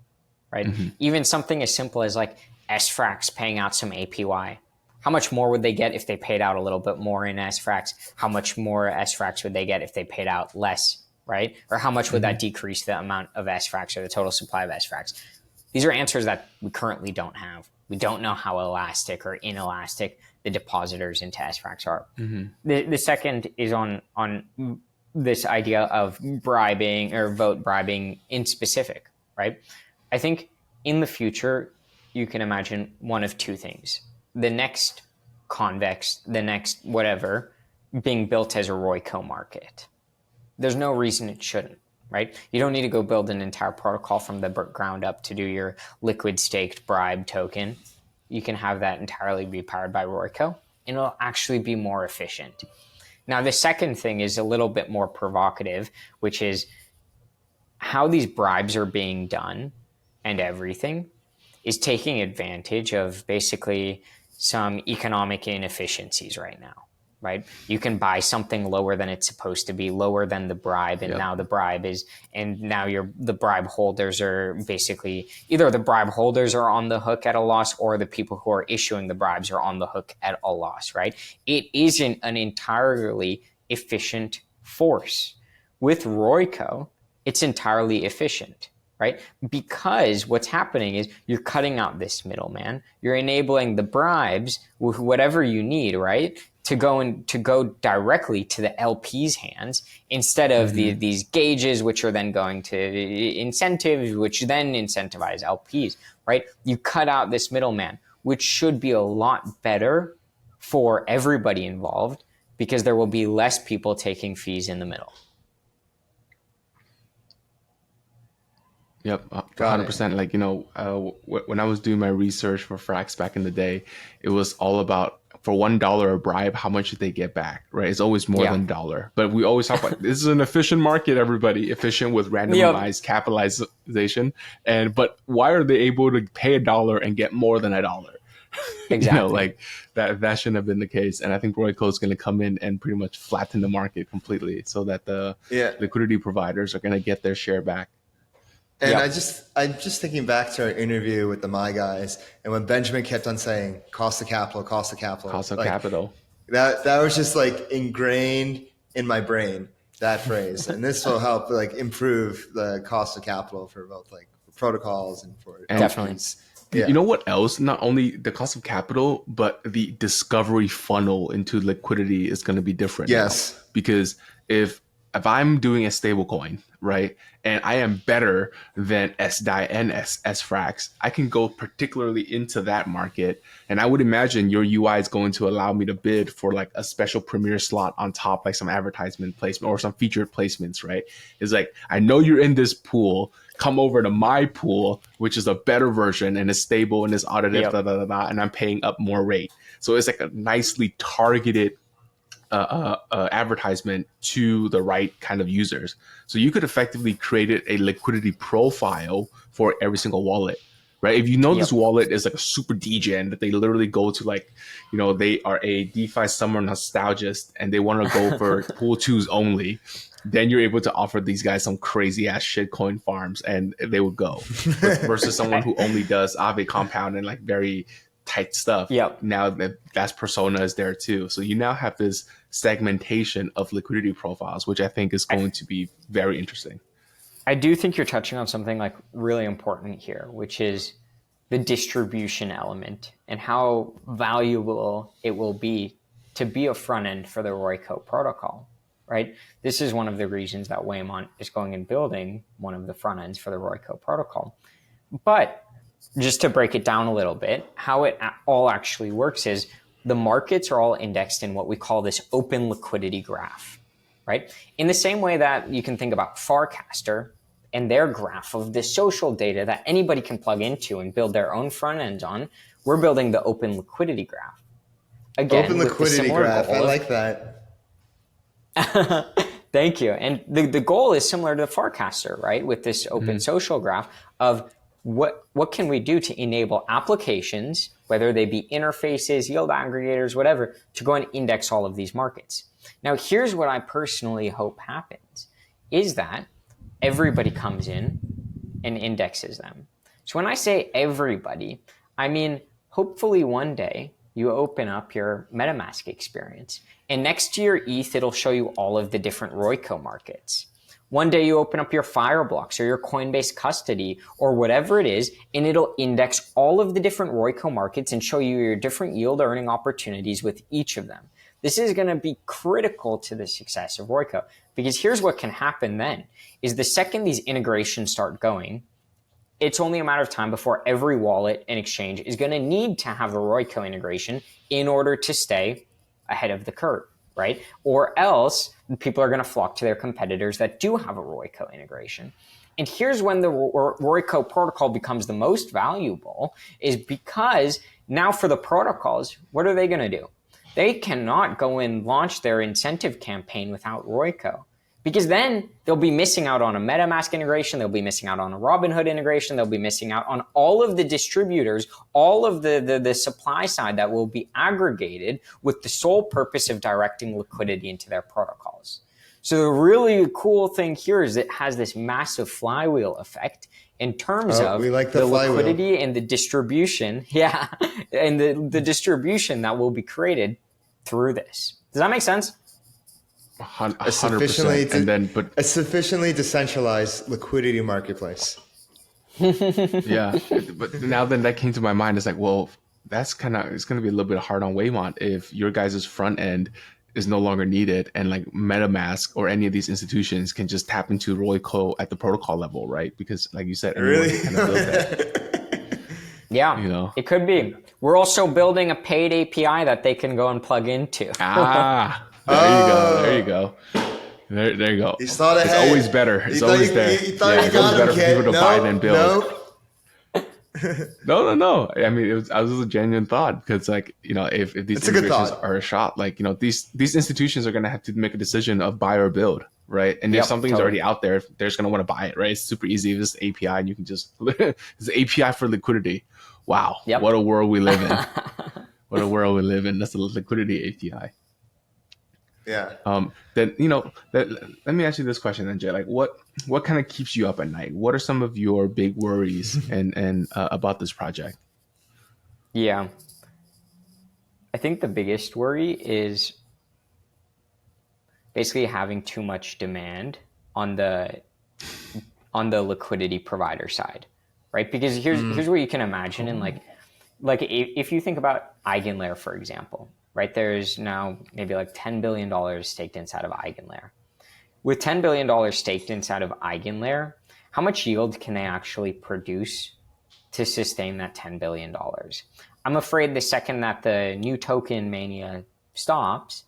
right? Even something as simple as like SFrax paying out some APY. How much more would they get if they paid out a little bit more in SFrax? How much more SFrax would they get if they paid out less, right? Or how much would that decrease the amount of SFrax or the total supply of SFrax? These are answers that we currently don't have, We don't know how elastic or inelastic the depositors into SFRAX are. Mm-hmm. The second is on this idea of bribing or vote bribing in specific, right? I think in the future, you can imagine one of two things. The next Convex, the next whatever, being built as a Royco market. There's no reason it shouldn't, right? You don't need to go build an entire protocol from the ground up to do your liquid staked bribe token. You can have that entirely be powered by Royco, and it'll actually be more efficient. Now, the second thing is a little bit more provocative, which is how these bribes are being done and everything is taking advantage of basically some economic inefficiencies right now, right? You can buy something lower than it's supposed to be, lower than the bribe, and now the bribe is, and now the bribe holders are basically, either the bribe holders are on the hook at a loss or the people who are issuing the bribes are on the hook at a loss, right? It isn't an entirely efficient force. With Royco, it's entirely efficient, right? Because what's happening is you're cutting out this middleman. You're enabling the bribes with whatever you need, right? To go directly to the LP's hands instead of these gauges, which are then going to incentives, which then incentivize LPs, right? You cut out this middleman, which should be a lot better for everybody involved because there will be less people taking fees in the middle. Yep, 100%. Like, when I was doing my research for Frax back in the day, it was all about for $1 a bribe, how much did they get back, right? It's always more than $1. But we always talk about this is an efficient market, everybody, efficient with randomized capitalization. But why are they able to pay $1 and get more than $1? Exactly. Like that shouldn't have been the case. And I think Royco is going to come in and pretty much flatten the market completely so that the liquidity providers are going to get their share back. And I'm just thinking back to our interview with the My Guys, and when Benjamin kept on saying cost of capital. Cost of capital. That was just like ingrained in my brain, that phrase. And this will help like improve the cost of capital for both like protocols and for definitely. You know what else? Not only the cost of capital, but the discovery funnel into liquidity is going to be different. Yes. Now. Because if I'm doing a stable coin, right, and I am better than SDAI and SFRAX, I can go particularly into that market. And I would imagine your UI is going to allow me to bid for like a special premiere slot on top, like some advertisement placement or some featured placements, right? It's like, I know you're in this pool, come over to my pool, which is a better version and is stable and is audited, and I'm paying up more rate. So it's like a nicely targeted advertisement to the right kind of users. So you could effectively create a liquidity profile for every single wallet, right? If you know this wallet is like a super degen that they literally go to, like, they are a DeFi summer nostalgist and they want to go for pool twos only, then you're able to offer these guys some crazy ass shitcoin farms and they would go. Versus someone who only does Aave compound and like very tight stuff. Now that's persona is there too. So you now have this segmentation of liquidity profiles, which I think is going to be very interesting. I do think you're touching on something like really important here, which is the distribution element and how valuable it will be to be a front end for the Royco protocol, right? This is one of the reasons that Waymont is going and building one of the front ends for the Royco protocol. But just to break it down a little bit, how it all actually works is the markets are all indexed in what we call this open liquidity graph, right? In the same way that you can think about Farcaster and their graph of the social data that anybody can plug into and build their own front end on, we're building the open liquidity graph. Again, open liquidity graph, I like that. Thank you. And the goal is similar to Farcaster, right? With this open social graph of what can we do to enable applications, whether they be interfaces, yield aggregators, whatever, to go and index all of these markets. Now, here's what I personally hope happens, is that everybody comes in and indexes them. So when I say everybody, I mean, hopefully one day you open up your MetaMask experience and next to your ETH, it'll show you all of the different Royco markets. One day you open up your Fireblocks or your Coinbase custody or whatever it is, and it'll index all of the different Royco markets and show you your different yield earning opportunities with each of them. This is going to be critical to the success of Royco, because here's what can happen then is the second these integrations start going, it's only a matter of time before every wallet and exchange is going to need to have a Royco integration in order to stay ahead of the curve, right? Or else people are going to flock to their competitors that do have a Royco integration. And here's when the Royco protocol becomes the most valuable, is because now for the protocols, what are they going to do? They cannot go and launch their incentive campaign without Royco, because then they'll be missing out on a MetaMask integration, they'll be missing out on a Robinhood integration, they'll be missing out on all of the distributors, all of the supply side that will be aggregated with the sole purpose of directing liquidity into their protocols. So the really cool thing here is it has this massive flywheel effect in terms of we like the liquidity and the distribution, and the distribution that will be created through this. Does that make sense? 100%. And then, but a sufficiently decentralized liquidity marketplace. yeah, but now then that came to my mind. It's like, well, that's it's going to be a little bit hard on Waymont if your guys' front end is no longer needed, and like MetaMask or any of these institutions can just tap into Royco at the protocol level, right? Because like you said, really, kind of build that. Yeah, you know, it could be. We're also building a paid API that they can go and plug into. There you go. There you go. He's thought ahead. It's always better. It's always there. It's always better for people to buy than build. No. No. I mean, it was a genuine thought, because like, you know, if these integrations are a shot, like, you know, these institutions are going to have to make a decision of buy or build, right? And if something's already out there, they're just going to want to buy it, right? It's super easy. It's just API, and you can just it's an API for liquidity. Wow, what a world we live in! What a world we live in. That's a liquidity API. Yeah. Then, you know, let me ask you this question then, Jay. Like, what kind of keeps you up at night? What are some of your big worries and about this project? Yeah, I think the biggest worry is basically having too much demand on the liquidity provider side, right? Because here's what you can imagine, and like if you think about EigenLayer, for example. Right, there's now maybe like $10 billion staked inside of EigenLayer. With $10 billion staked inside of EigenLayer, how much yield can they actually produce to sustain that $10 billion? I'm afraid the second that the new token mania stops,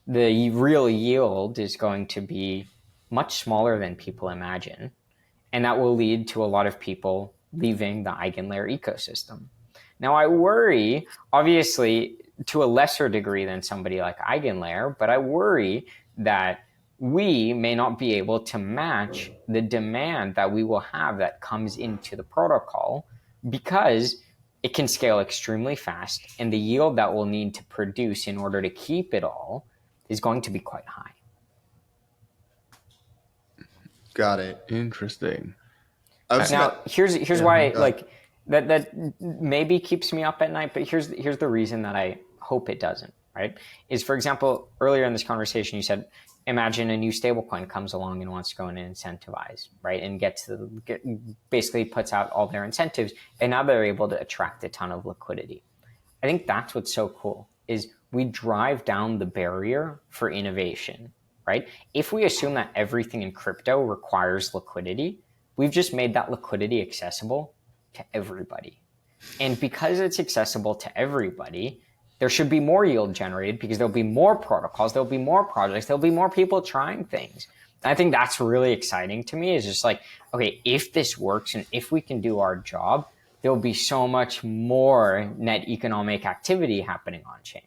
the real yield is going to be much smaller than people imagine. And that will lead to a lot of people leaving the EigenLayer ecosystem. Now, I worry, obviously, to a lesser degree than somebody like EigenLayer, but I worry that we may not be able to match the demand that we will have that comes into the protocol, because it can scale extremely fast, and the yield that we'll need to produce in order to keep it all is going to be quite high. Got it. Interesting. Now, here's why like that maybe keeps me up at night, but here's the reason that I hope it doesn't, right? Is, for example, earlier in this conversation, you said, imagine a new stablecoin comes along and wants to go in and incentivize, right? And basically puts out all their incentives, and now they're able to attract a ton of liquidity. I think that's what's so cool, is we drive down the barrier for innovation, right? If we assume that everything in crypto requires liquidity, we've just made that liquidity accessible to everybody. And because it's accessible to everybody, there should be more yield generated, because there'll be more protocols, there'll be more projects, there'll be more people trying things. I think that's really exciting to me, is just like, okay, if this works and if we can do our job, there'll be so much more net economic activity happening on chain.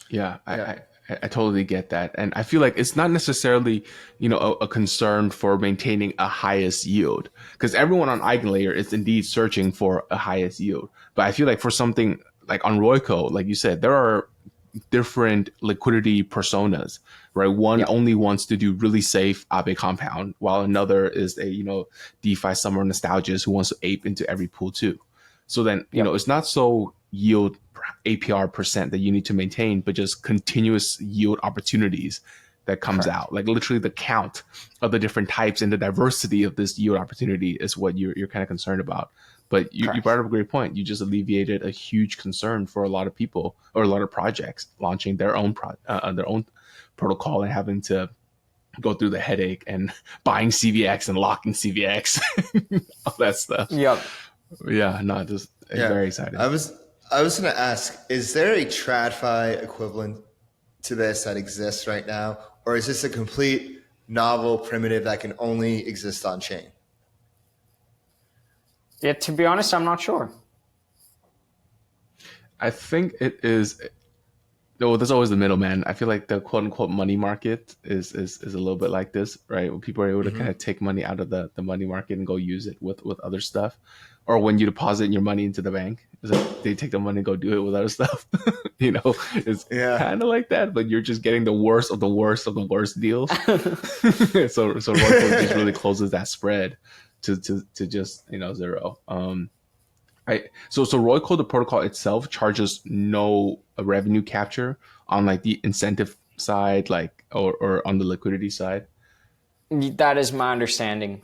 Yeah, I totally get that. And I feel like it's not necessarily, you know, a concern for maintaining a highest yield, because everyone on EigenLayer is indeed searching for a highest yield. But I feel like for something like on Royco, like you said, there are different liquidity personas, right? One only wants to do really safe Aave compound, while another is a, you know, DeFi summer nostalgist who wants to ape into every pool too. So then, you know, it's not so yield APR percent that you need to maintain, but just continuous yield opportunities that comes Correct. out. Like literally the count of the different types and the diversity of this yield opportunity is what you're kind of concerned about. But you brought up a great point. You just alleviated a huge concern for a lot of people or a lot of projects launching their own protocol and having to go through the headache and buying CVX and locking CVX, all that stuff. Yep. Yeah, no, just very excited. I was going to ask, is there a TradFi equivalent to this that exists right now, or is this a complete novel primitive that can only exist on chain? Yeah, to be honest, I'm not sure. I think it is. No, there's always the middleman. I feel like the quote unquote money market is a little bit like this, right? When people are able to kind of take money out of the money market and go use it with other stuff. Or when you deposit your money into the bank, it's like they take the money and go do it with other stuff. It's kind of like that, but you're just getting the worst of the worst of the worst deals. so Royco just really closes that spread to just zero. So Royco, the protocol itself, charges no revenue capture on like the incentive side, like or on the liquidity side. That is my understanding.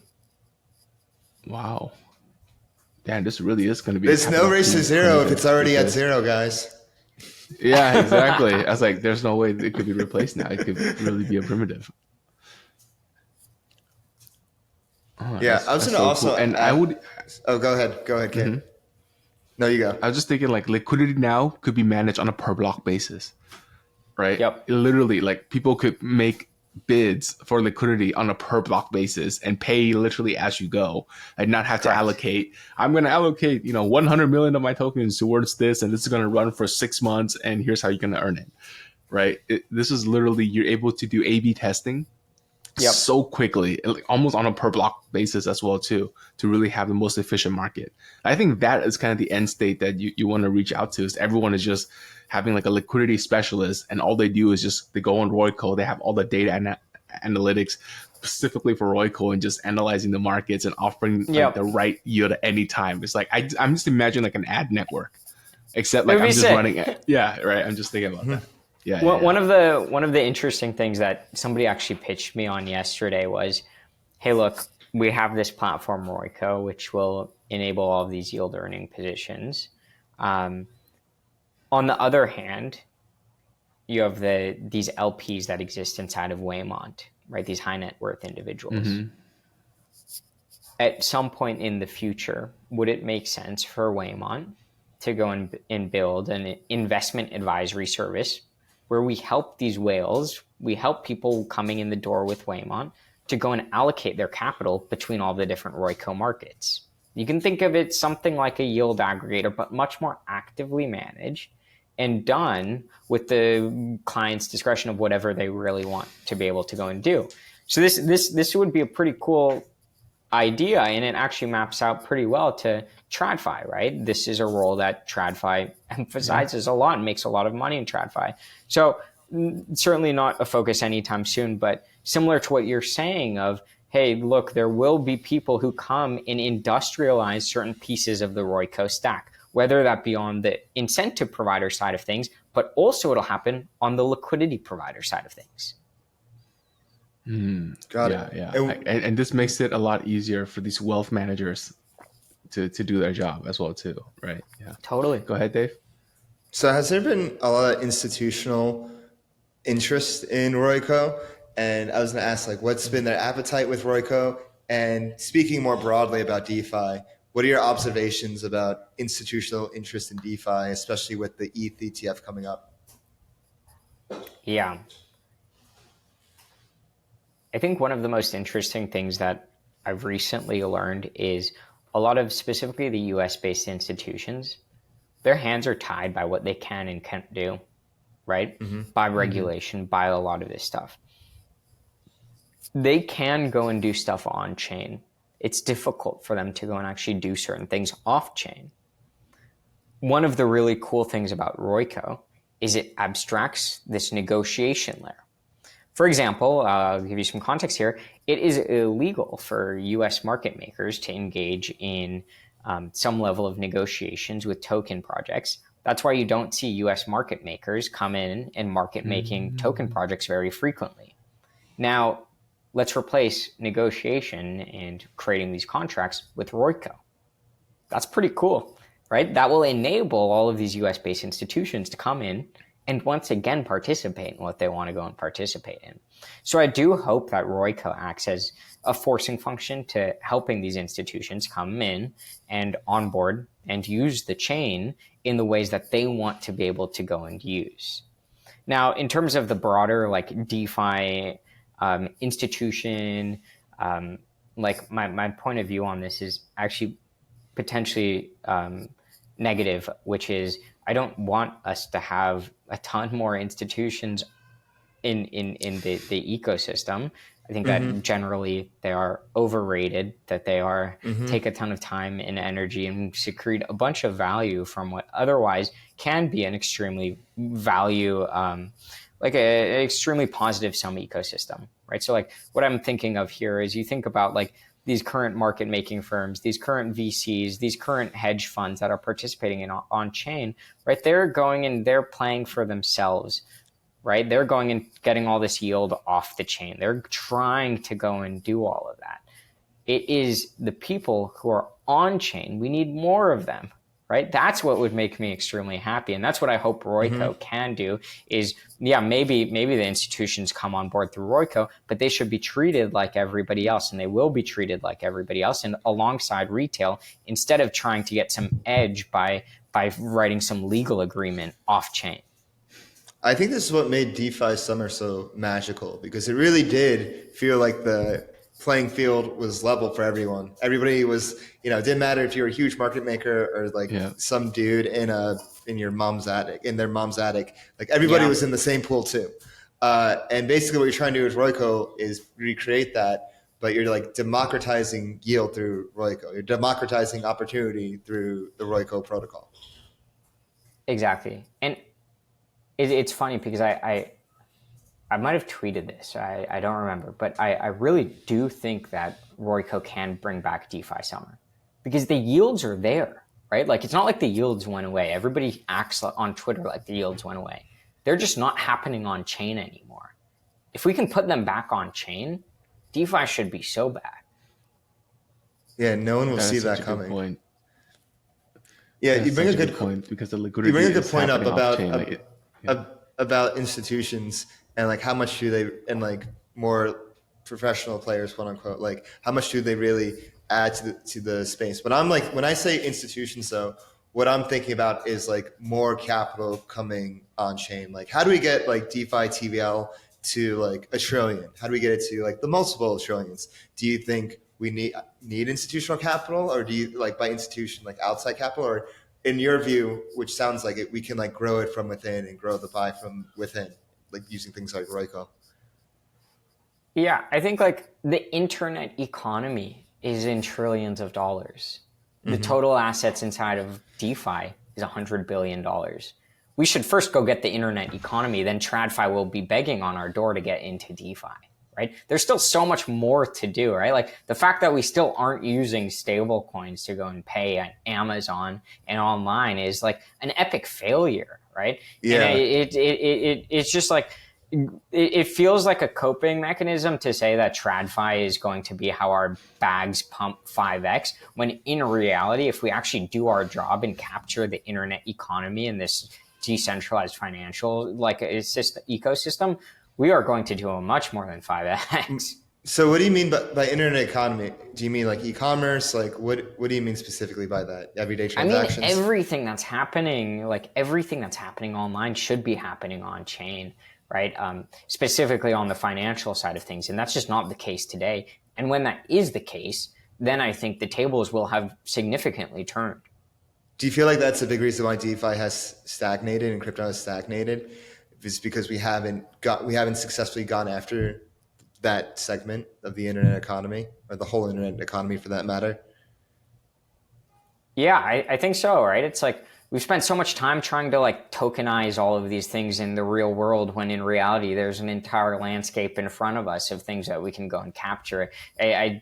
Wow. Damn, this really is going to be. There's no race to zero if it's already at zero, guys. Yeah, exactly. I was like, there's no way it could be replaced now. It could really be a primitive. Oh, Yeah, I was going to also cool. And I would. Oh, go ahead, Kate. Mm-hmm. No, you go. I was just thinking like liquidity now could be managed on a per block basis, right? Yep. Literally, like people could make bids for liquidity on a per block basis and pay literally as you go and not have to allocate. I'm going to allocate, 100 million of my tokens towards this, and this is going to run for 6 months, and here's how you're going to earn it, right? This is literally, you're able to do A/B testing so quickly, almost on a per block basis as well too, to really have the most efficient market. I think that is kind of the end state that you want to reach out to, is everyone is just having like a liquidity specialist, and all they do is just they go on Royco, they have all the data and analytics specifically for Royco and just analyzing the markets and offering like, the right yield at any time. It's like I'm just imagining like an ad network, except like I'm just running it. Yeah, right. I'm just thinking about that. Yeah, One of the interesting things that somebody actually pitched me on yesterday was, hey, look, we have this platform Royco, which will enable all of these yield earning positions. On the other hand, you have these LPs that exist inside of Waymont, right? These high net worth individuals. Mm-hmm. At some point in the future, would it make sense for Waymont to go and build an investment advisory service where we help these whales, we help people coming in the door with Waymont to go and allocate their capital between all the different Royco markets? You can think of it something like a yield aggregator, but much more actively managed and done with the client's discretion of whatever they really want to be able to go and do. So this would be a pretty cool idea, and it actually maps out pretty well to TradFi, right? This is a role that TradFi emphasizes a lot and makes a lot of money in TradFi. So certainly not a focus anytime soon, but similar to what you're saying of, hey, look, there will be people who come and industrialize certain pieces of the Royco stack, whether that be on the incentive provider side of things, but also it'll happen on the liquidity provider side of things. Got it. Yeah. And this makes it a lot easier for these wealth managers to do their job as well too, right? Yeah. Totally. Go ahead, Dave. So has there been a lot of institutional interest in Royco? And I was going to ask, like, what's been their appetite with Royco? And speaking more broadly about DeFi, what are your observations about institutional interest in DeFi, especially with the ETH ETF coming up? Yeah. I think one of the most interesting things that I've recently learned is a lot of specifically the US-based institutions, their hands are tied by what they can and can't do, right? Mm-hmm. By regulation, by a lot of this stuff. They can go and do stuff on chain. It's difficult for them to go and actually do certain things off chain. One of the really cool things about Royco is it abstracts this negotiation layer. For example, I'll give you some context here. It is illegal for US market makers to engage in some level of negotiations with token projects. That's why you don't see US market makers come in and market making token projects very frequently. Now, let's replace negotiation and creating these contracts with Royco. That's pretty cool, right? That will enable all of these US-based institutions to come in and once again participate in what they want to go and participate in. So I do hope that Royco acts as a forcing function to helping these institutions come in and onboard and use the chain in the ways that they want to be able to go and use. Now, in terms of the broader like DeFi institution, like my point of view on this is actually potentially negative, which is I don't want us to have a ton more institutions in the ecosystem. I think that generally they are overrated, that they are take a ton of time and energy and secrete a bunch of value from what otherwise can be an extremely value, like an extremely positive sum ecosystem, right? So like what I'm thinking of here is you think about like these current market making firms, these current VCs, these current hedge funds that are participating in on chain, right? They're going and they're playing for themselves, right? They're going and getting all this yield off the chain. They're trying to go and do all of that. It is the people who are on chain. We need more of them, right? That's what would make me extremely happy. And that's what I hope Royco can do is, yeah, maybe the institutions come on board through Royco, but they should be treated like everybody else, and they will be treated like everybody else and alongside retail instead of trying to get some edge by writing some legal agreement off chain. I think this is what made DeFi summer so magical, because it really did feel like the playing field was level for everyone. Everybody was, it didn't matter if you were a huge market maker or like some dude in their mom's attic. Like everybody was in the same pool too. And basically what you're trying to do with Royco is recreate that, but you're like democratizing yield through Royco. You're democratizing opportunity through the Royco protocol. Exactly. And it's funny because I might have tweeted this. I don't remember, but I really do think that Royco can bring back DeFi summer because the yields are there, right? Like it's not like the yields went away. Everybody acts on Twitter like the yields went away. They're just not happening on chain anymore. If we can put them back on chain, DeFi should be so bad. Yeah, no one will see that coming. Point. Yeah, you bring a good point because the liquidity. You bring a good point up about about institutions and like how much do they, and like more professional players, quote unquote, like how much do they really add to the space? But I'm like, when I say institutions though, what I'm thinking about is like more capital coming on chain. Like how do we get like DeFi TVL to like $1 trillion? How do we get it to like the multiple trillions? Do you think we need institutional capital, or do you like by institution like outside capital, or in your view, which sounds like it, we can like grow it from within and grow the pie from within, like using things like Royco? Yeah, I think like the internet economy is in trillions of dollars. The total assets inside of DeFi is $100 billion. We should first go get the internet economy, then TradFi will be begging on our door to get into DeFi, right? There's still so much more to do, right? Like the fact that we still aren't using stable coins to go and pay at Amazon and online is like an epic failure, right? Yeah. And it's just like, it feels like a coping mechanism to say that TradFi is going to be how our bags pump 5x, when in reality, if we actually do our job and capture the internet economy and this decentralized financial like ecosystem, we are going to do a much more than 5x. So what do you mean by internet economy? Do you mean like e-commerce? Like what do you mean specifically by that? Everyday transactions? I mean, everything that's happening online should be happening on chain, right? Specifically on the financial side of things. And that's just not the case today. And when that is the case, then I think the tables will have significantly turned. Do you feel like that's a big reason why DeFi has stagnated and crypto has stagnated? It's because we haven't successfully gone after that segment of the internet economy, or the whole internet economy for that matter? Yeah, I think so, right? It's like we've spent so much time trying to like tokenize all of these things in the real world, when in reality there's an entire landscape in front of us of things that we can go and capture. I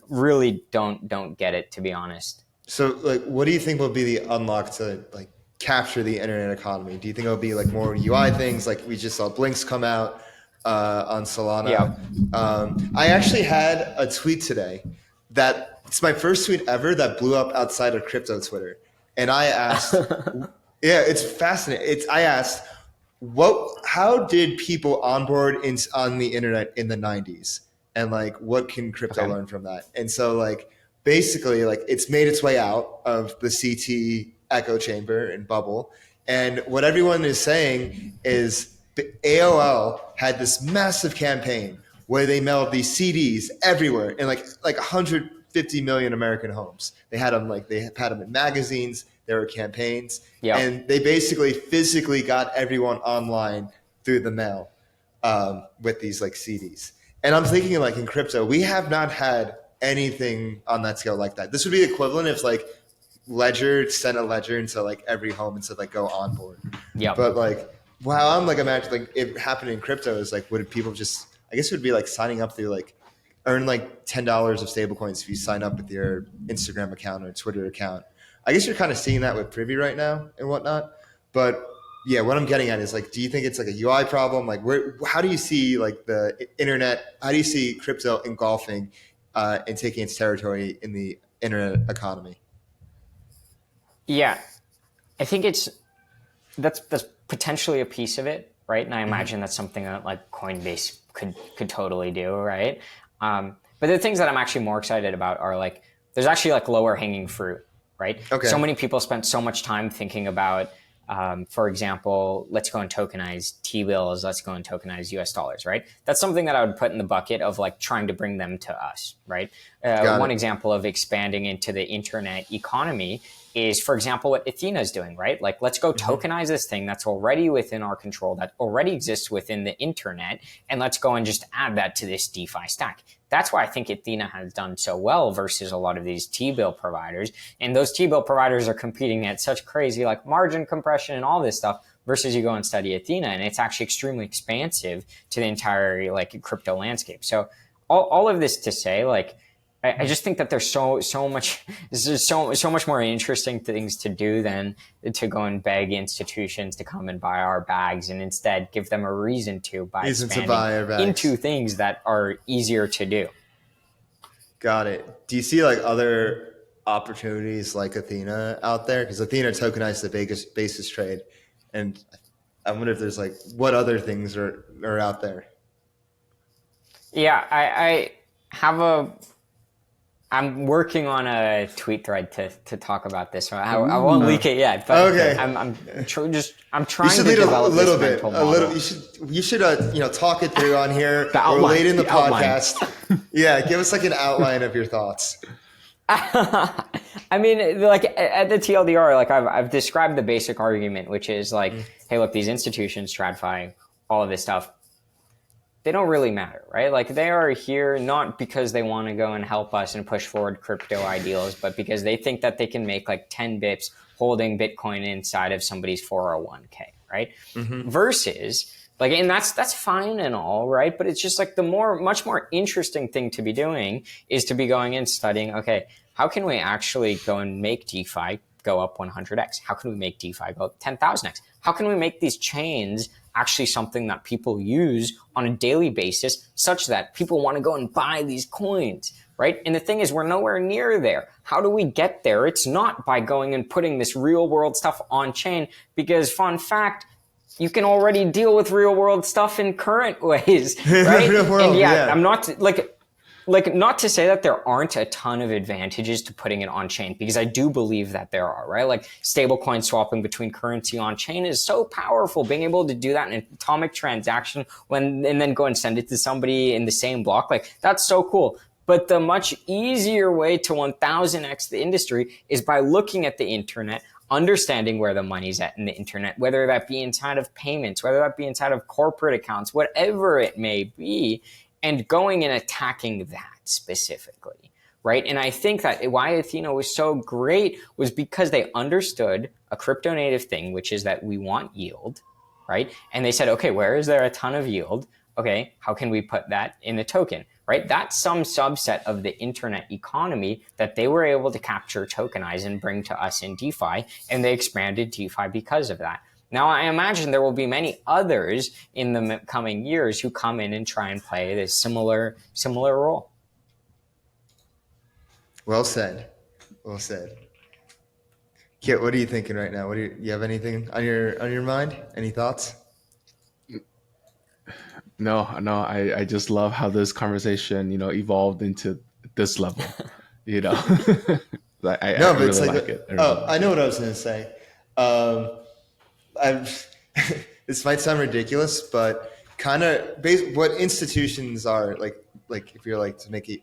really don't get it, to be honest. So like, what do you think will be the unlock to like capture the internet economy? Do you think it'll be like more UI things, like we just saw Blinks come out, on Solana. Yeah. I actually had a tweet today that it's my first tweet ever that blew up outside of crypto Twitter. And I asked, yeah, it's fascinating. I asked, how did people onboard on the internet in the 90s? And like, what can crypto learn from that? And so like, basically like it's made its way out of the CT echo chamber and bubble. And what everyone is saying is AOL had this massive campaign where they mailed these CDs everywhere in like 150 million American homes. They had them in magazines. There were campaigns, and they basically physically got everyone online through the mail with these like CDs. And I'm thinking like in crypto, we have not had anything on that scale like that. This would be equivalent if like Ledger sent a ledger into like every home and said like go on board. Yeah. But like, wow, I'm like imagining like it happening in crypto is like, would people just, I guess it would be like signing up through like earn like $10 of stablecoins if you sign up with your Instagram account or Twitter account. I guess you're kind of seeing that with Privy right now and whatnot. But yeah, what I'm getting at is like, do you think it's like a UI problem? Like how do you see like the internet, how do you see crypto engulfing and taking its territory in the internet economy? Yeah, I think that's potentially a piece of it, right? And I imagine that's something that like Coinbase could totally do, right? But the things that I'm actually more excited about are like there's actually like lower hanging fruit, right? Okay. So many people spent so much time thinking about, for example, let's go and tokenize T-bills, let's go and tokenize US dollars, right? That's something that I would put in the bucket of like trying to bring them to us, right? One example of expanding into the internet economy is, for example, what Athena is doing, right? Like, let's go tokenize this thing that's already within our control, that already exists within the internet, and let's go and just add that to this DeFi stack. That's why I think Athena has done so well versus a lot of these T-bill providers. And those T-bill providers are competing at such crazy like margin compression and all this stuff versus you go and study Athena, and it's actually extremely expansive to the entire like crypto landscape. So all of this to say, like, I just think that there's so much more interesting things to do than to go and beg institutions to come and buy our bags, and instead give them a reason to buy our bags into things that are easier to do. Got it. Do you see like other opportunities like Athena out there? Because Athena tokenized the biggest basis trade, and I wonder if there's like what other things are out there. Yeah, I have I'm working on a tweet thread to talk about this. I won't leak it yet, but okay. I'm trying to develop a little this bit. mental model. You should talk it through on here. We're late in the podcast. Yeah, give us like an outline of your thoughts. I mean, like at the TLDR, like I've described the basic argument, which is like, hey, look, these institutions, TradFi, all of this stuff, they don't really matter, right? Like they are here not because they want to go and help us and push forward crypto ideals, but because they think that they can make like 10 bips holding Bitcoin inside of somebody's 401k, right? Versus like, and that's fine and all, right? But it's just like much more interesting thing to be doing is to be going and studying, okay, how can we actually go and make DeFi go up 100x? How can we make DeFi go up 10,000x? How can we make these chains actually something that people use on a daily basis such that people want to go and buy these coins, right? And the thing is, we're nowhere near there. How do we get there? It's not by going and putting this real world stuff on chain, because fun fact, you can already deal with real world stuff in current ways, right? Real world, and I'm not like not to say that there aren't a ton of advantages to putting it on chain, because I do believe that there are, right? Like stablecoin swapping between currency on chain is so powerful. Being able to do that in an atomic transaction and then go and send it to somebody in the same block, like that's so cool. But the much easier way to 1000x the industry is by looking at the internet, understanding where the money's at in the internet, whether that be inside of payments, whether that be inside of corporate accounts, whatever it may be, and going and attacking that specifically, right? And I think that why Athena was so great was because they understood a crypto native thing, which is that we want yield, right? And they said, okay, where is there a ton of yield? Okay, how can we put that in the token, right? That's some subset of the internet economy that they were able to capture, tokenize, and bring to us in DeFi, and they expanded DeFi because of that. Now, I imagine there will be many others in the coming years who come in and try and play this similar role. Well said. Well said. Kit, what are you thinking right now? You have anything on your mind? Any thoughts? No, I just love how this conversation, evolved into this level, Like, I No, but really it's like, like it. I know what I was going to say. I'm. This might sound ridiculous, but kind of what institutions are like if you're like to make it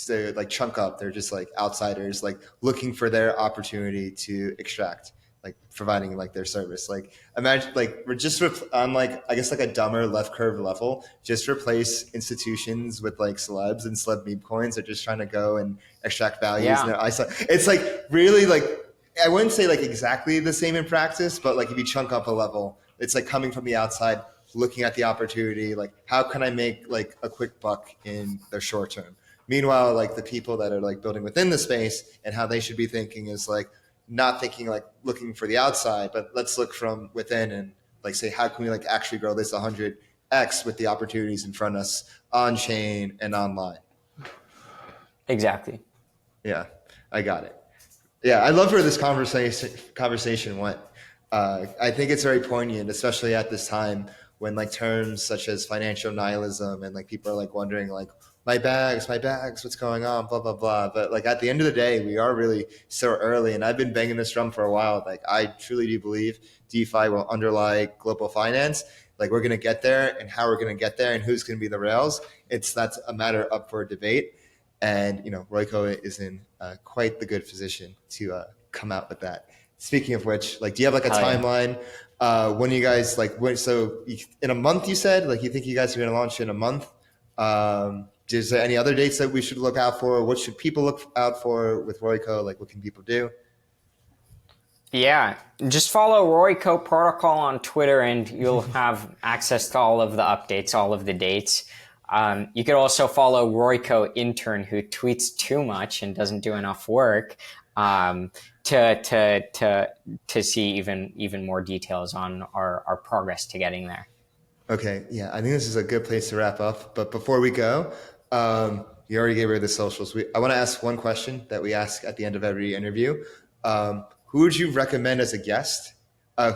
to like chunk up, they're just like outsiders, like looking for their opportunity to extract, like providing like their service. Like imagine like we're just on like I guess like a dumber left curve level, just replace institutions with like celebs, and celeb meme coins are just trying to go and extract values. Yeah. It's like really like I wouldn't say like exactly the same in practice, but like if you chunk up a level, it's like coming from the outside, looking at the opportunity, like how can I make like a quick buck in the short term? Meanwhile, like the people that are like building within the space and how they should be thinking is like not thinking like looking for the outside, but let's look from within and like say, how can we like actually grow this 100x with the opportunities in front of us on chain and online? Exactly. Yeah, I got it. Yeah, I love where this conversation went. I think it's very poignant, especially at this time when like terms such as financial nihilism and like people are like wondering like my bags, what's going on, blah, blah, blah. But like at the end of the day, we are really so early, and I've been banging this drum for a while. Like I truly do believe DeFi will underlie global finance. Like we're going to get there, and how we're going to get there and who's going to be the rails. That's a matter up for debate. And, Royco is in quite the good position to come out with that. Speaking of which, like, do you have like a timeline? When you guys in a month, you said, like, you think you guys are going to launch in a month? Is there any other dates that we should look out for? What should people look out for with Royco? Like, what can people do? Yeah, just follow Royco Protocol on Twitter and you'll have access to all of the updates, all of the dates. You could also follow Royco Intern, who tweets too much and doesn't do enough work, to see even more details on our progress to getting there. Okay, yeah, I think this is a good place to wrap up. But before we go, you already gave away the socials. I want to ask one question that we ask at the end of every interview. Who would you recommend as a guest?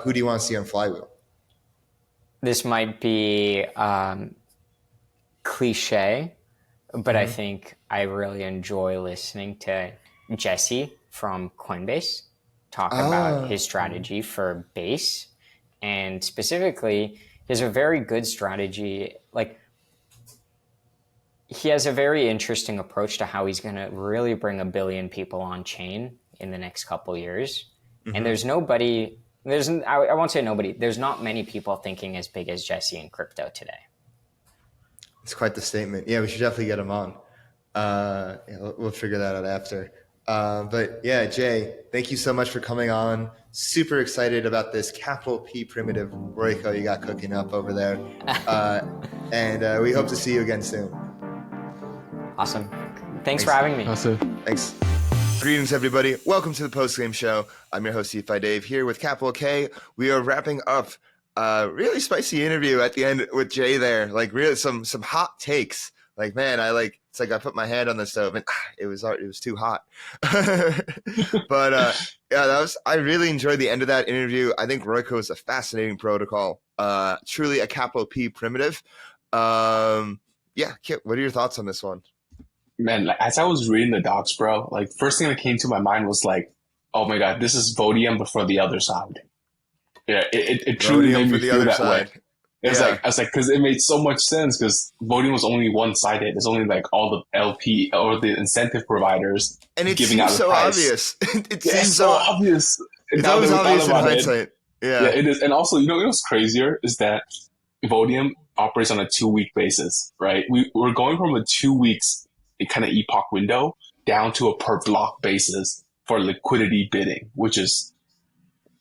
Who do you want to see on Flywheel? This might be cliche, but I think I really enjoy listening to Jesse from Coinbase talk about his strategy for Base, and specifically, he has a very good strategy. Like, he has a very interesting approach to how he's going to really bring 1 billion people on chain in the next couple years. And I won't say nobody, there's not many people thinking as big as Jesse in crypto today. It's quite the statement. Yeah, we should definitely get him on. We'll figure that out after. But yeah, Jay, thank you so much for coming on. Super excited about this capital P primitive Royco you got cooking up over there. And we hope to see you again soon. Awesome. Thanks for having me. Awesome. Thanks. Greetings, everybody. Welcome to the post-game show. I'm your host, DeFi Dave, here with Capital K. We are wrapping up a really spicy interview at the end with Jay there. Like, really some hot takes. Like, man, it's like I put my hand on the stove and it was too hot. But yeah, I really enjoyed the end of that interview. I think Royco is a fascinating protocol. Truly a capital P primitive. Yeah, Kit, what are your thoughts on this one? Man, like, as I was reading the docs, bro, like first thing that came to my mind was like, oh my God, this is Vodium, but for the other side. Yeah, it truly made me feel that way. I was like, because it made so much sense because voting was only one-sided. It's only like all the LP or the incentive providers and it giving out seems the so price. Obvious. It Yeah, seems so obvious. It's always obvious in hindsight. Yeah, it is. And also, what's crazier is that Vodium operates on a 2-week basis, right? We're going from a 2 weeks kind of epoch window down to a per block basis for liquidity bidding, which is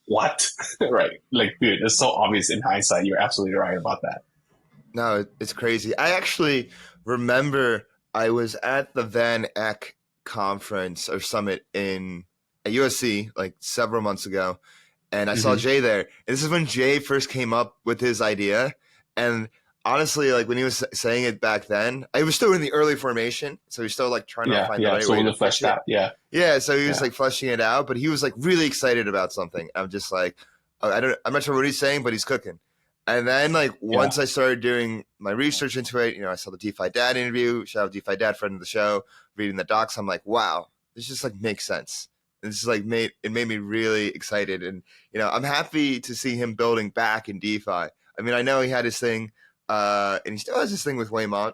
what? Right. Like, dude, it's so obvious in hindsight. You're absolutely right about that. No, it's crazy. I actually remember I was at the Van Eck conference or summit at USC like several months ago. and I saw Jay there. And this is when Jay first came up with his idea. And honestly, like when he was saying it back then, I was still in the early formation, so he was still like trying to find the right way to flesh it. Yeah, so he was like fleshing it out, but he was like really excited about something. I'm just like, I'm not sure what he's saying, but he's cooking. And then like once I started doing my research into it, I saw the DeFi Dad interview. Shout out DeFi Dad, friend of the show. Reading the docs, I'm like, wow, this just like makes sense. And this is like made me really excited, and I'm happy to see him building back in DeFi. I mean, I know he had his thing, and he still has his thing with Waymont,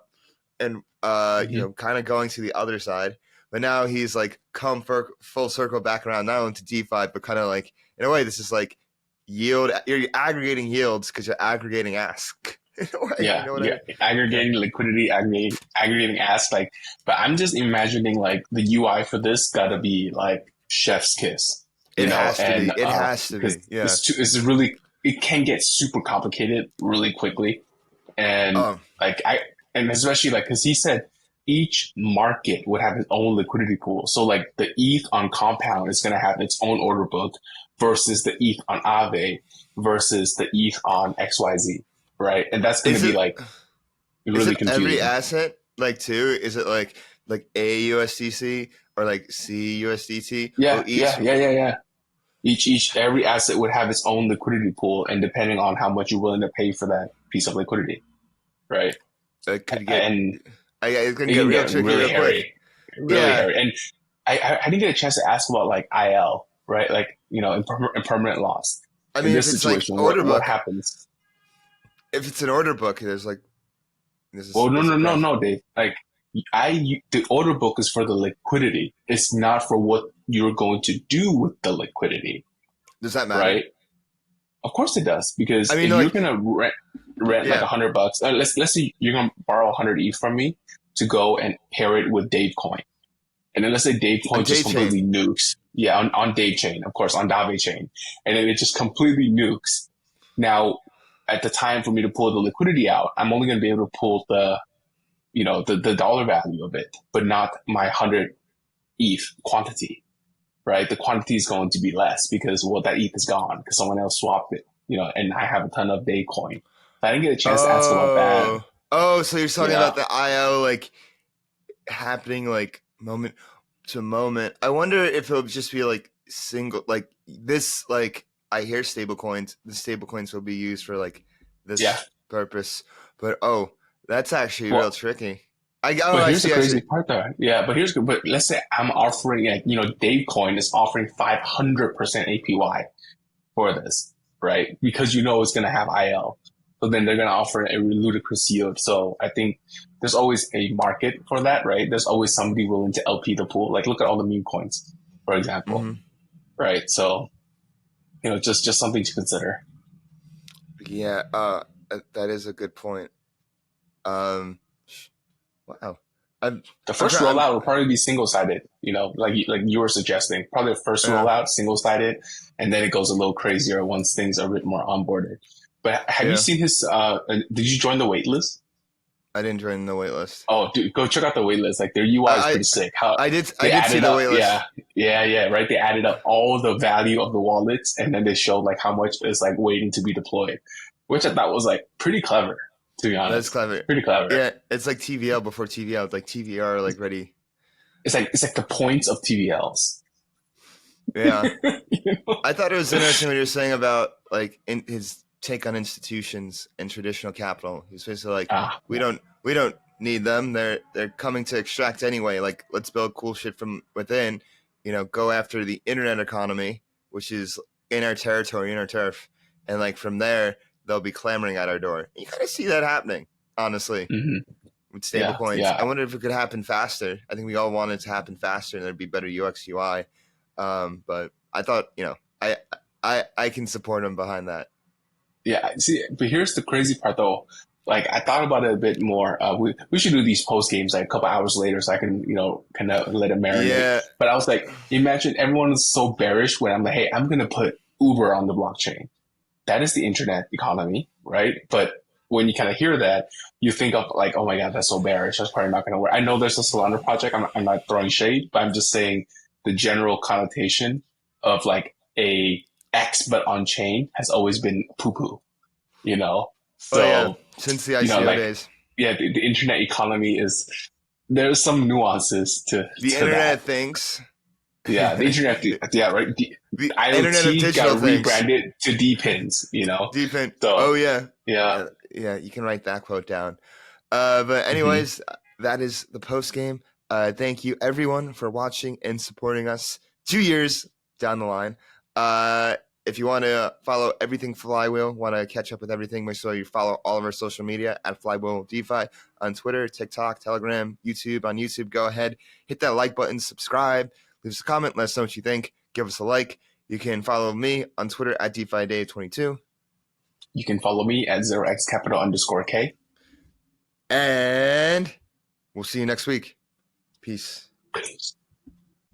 and kind of going to the other side. But now he's like come for full circle back around, not only to DeFi, but kind of like in a way, this is like yield. You're aggregating yields because you're aggregating ask. Aggregating liquidity, aggregating ask. Like, but I'm just imagining like the UI for this gotta be like chef's kiss. It has to be. Yeah, it's really. It can get super complicated really quickly, and and especially like because he said each market would have its own liquidity pool. So like the ETH on Compound is going to have its own order book versus the ETH on Aave versus the ETH on XYZ, right? And that's going to be like really confusing. Every asset like too? Is it like AUSDC or like CUSDT? Yeah. Every asset would have its own liquidity pool, and depending on how much you're willing to pay for that piece of liquidity, right? It could get it's gonna get real tricky, really real hairy, hairy. And I didn't get a chance to ask about like IL, right? Like impermanent loss. I mean, in if this it's situation, like order book, what happens? If it's an order book, there's like. No, Dave. Like the order book is for the liquidity. It's not for what you're going to do with the liquidity. Does that matter? Right? Of course it does, because I mean, if you're gonna rent like $100. Let's say you're gonna borrow 100 ETH from me to go and pair it with Dave Coin, and then let's say Dave Coin just completely nukes. Yeah, on Dave Chain, of course, on Dave Chain, and then it just completely nukes. Now, at the time for me to pull the liquidity out, I'm only going to be able to pull the dollar value of it, but not my 100 ETH quantity, right? The quantity is going to be less because that ETH is gone because someone else swapped it, and I have a ton of Dave Coin. I didn't get a chance to ask about that. Oh, so you're talking about the IO like happening like moment to moment. I wonder if it'll just be like single, like this, like I hear stablecoins. The stablecoins will be used for like this purpose, but that's actually real tricky. Here's the crazy part though. Yeah, but let's say I'm offering, Dave Coin is offering 500% APY for this, right? Because it's going to have IL. So then they're going to offer a ludicrous yield. So I think there's always a market for that, right? There's always somebody willing to LP the pool. Like look at all the meme coins, for example, right? So, just something to consider. Yeah, that is a good point. Wow. The first rollout will probably be single-sided, like you were suggesting. Probably the first rollout, single-sided, and then it goes a little crazier once things are a bit more onboarded. But have you seen his, did you join the waitlist? I didn't join the waitlist. Oh, dude, go check out the waitlist. Like their UI is pretty sick. I did see the waitlist. Yeah, right? They added up all the value of the wallets, and then they showed like how much is like waiting to be deployed, which I thought was like pretty clever. To be honest, that's clever. Pretty clever. Yeah, it's like TVL before TVL. It's like TVR, like ready. It's like the points of TVLs. Yeah, I thought it was interesting what you were saying about like in his take on institutions and traditional capital. He's basically like, we don't need them. They're coming to extract anyway. Like, let's build cool shit from within. Go after the internet economy, which is in our territory, in our turf, and like from there. They'll be clamoring at our door. You kind of see that happening, honestly, with stablecoins. Yeah. I wonder if it could happen faster. I think we all want it to happen faster and there'd be better UX UI. But I thought, I can support him behind that. Yeah, see, but here's the crazy part though. Like I thought about it a bit more. We should do these post games like a couple hours later so I can, kind of let it marinate. Yeah. But I was like, imagine everyone is so bearish when I'm like, hey, I'm going to put Uber on the blockchain. That is the internet economy, right? But when you kind of hear that, you think of like, oh my God, that's so bearish. That's probably not going to work. I know there's a Solana project. I'm not throwing shade, but I'm just saying the general connotation of like a X but on chain has always been poo poo, you know? So, Oh yeah, since the ICO like, days. yeah, the internet economy there's some nuances to The Internet that. of Things. Yeah, the internet, yeah, right. The Internet of IoT Digital got Things. rebranded to D-Pins, you know? Deep So, oh yeah. yeah. Yeah, you can write that quote down. But anyways, that is the post game. Thank you everyone for watching and supporting us 2 years down the line. If you want to follow everything Flywheel, want to catch up with everything, make sure you follow all of our social media at Flywheel DeFi on Twitter, TikTok, Telegram, YouTube. On YouTube, go ahead, hit that like button, subscribe, leave us a comment, let us know what you think, give us a like. You can follow me on Twitter at DeFiDave22. You can follow me at 0xcapital_K. And we'll see you next week. Peace.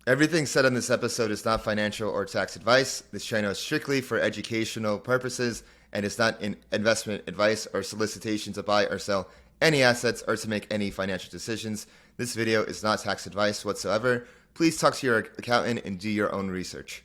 Everything said on this episode is not financial or tax advice. This channel is strictly for educational purposes and is not an investment advice or solicitation to buy or sell any assets or to make any financial decisions. This video is not tax advice whatsoever. Please talk to your accountant and do your own research.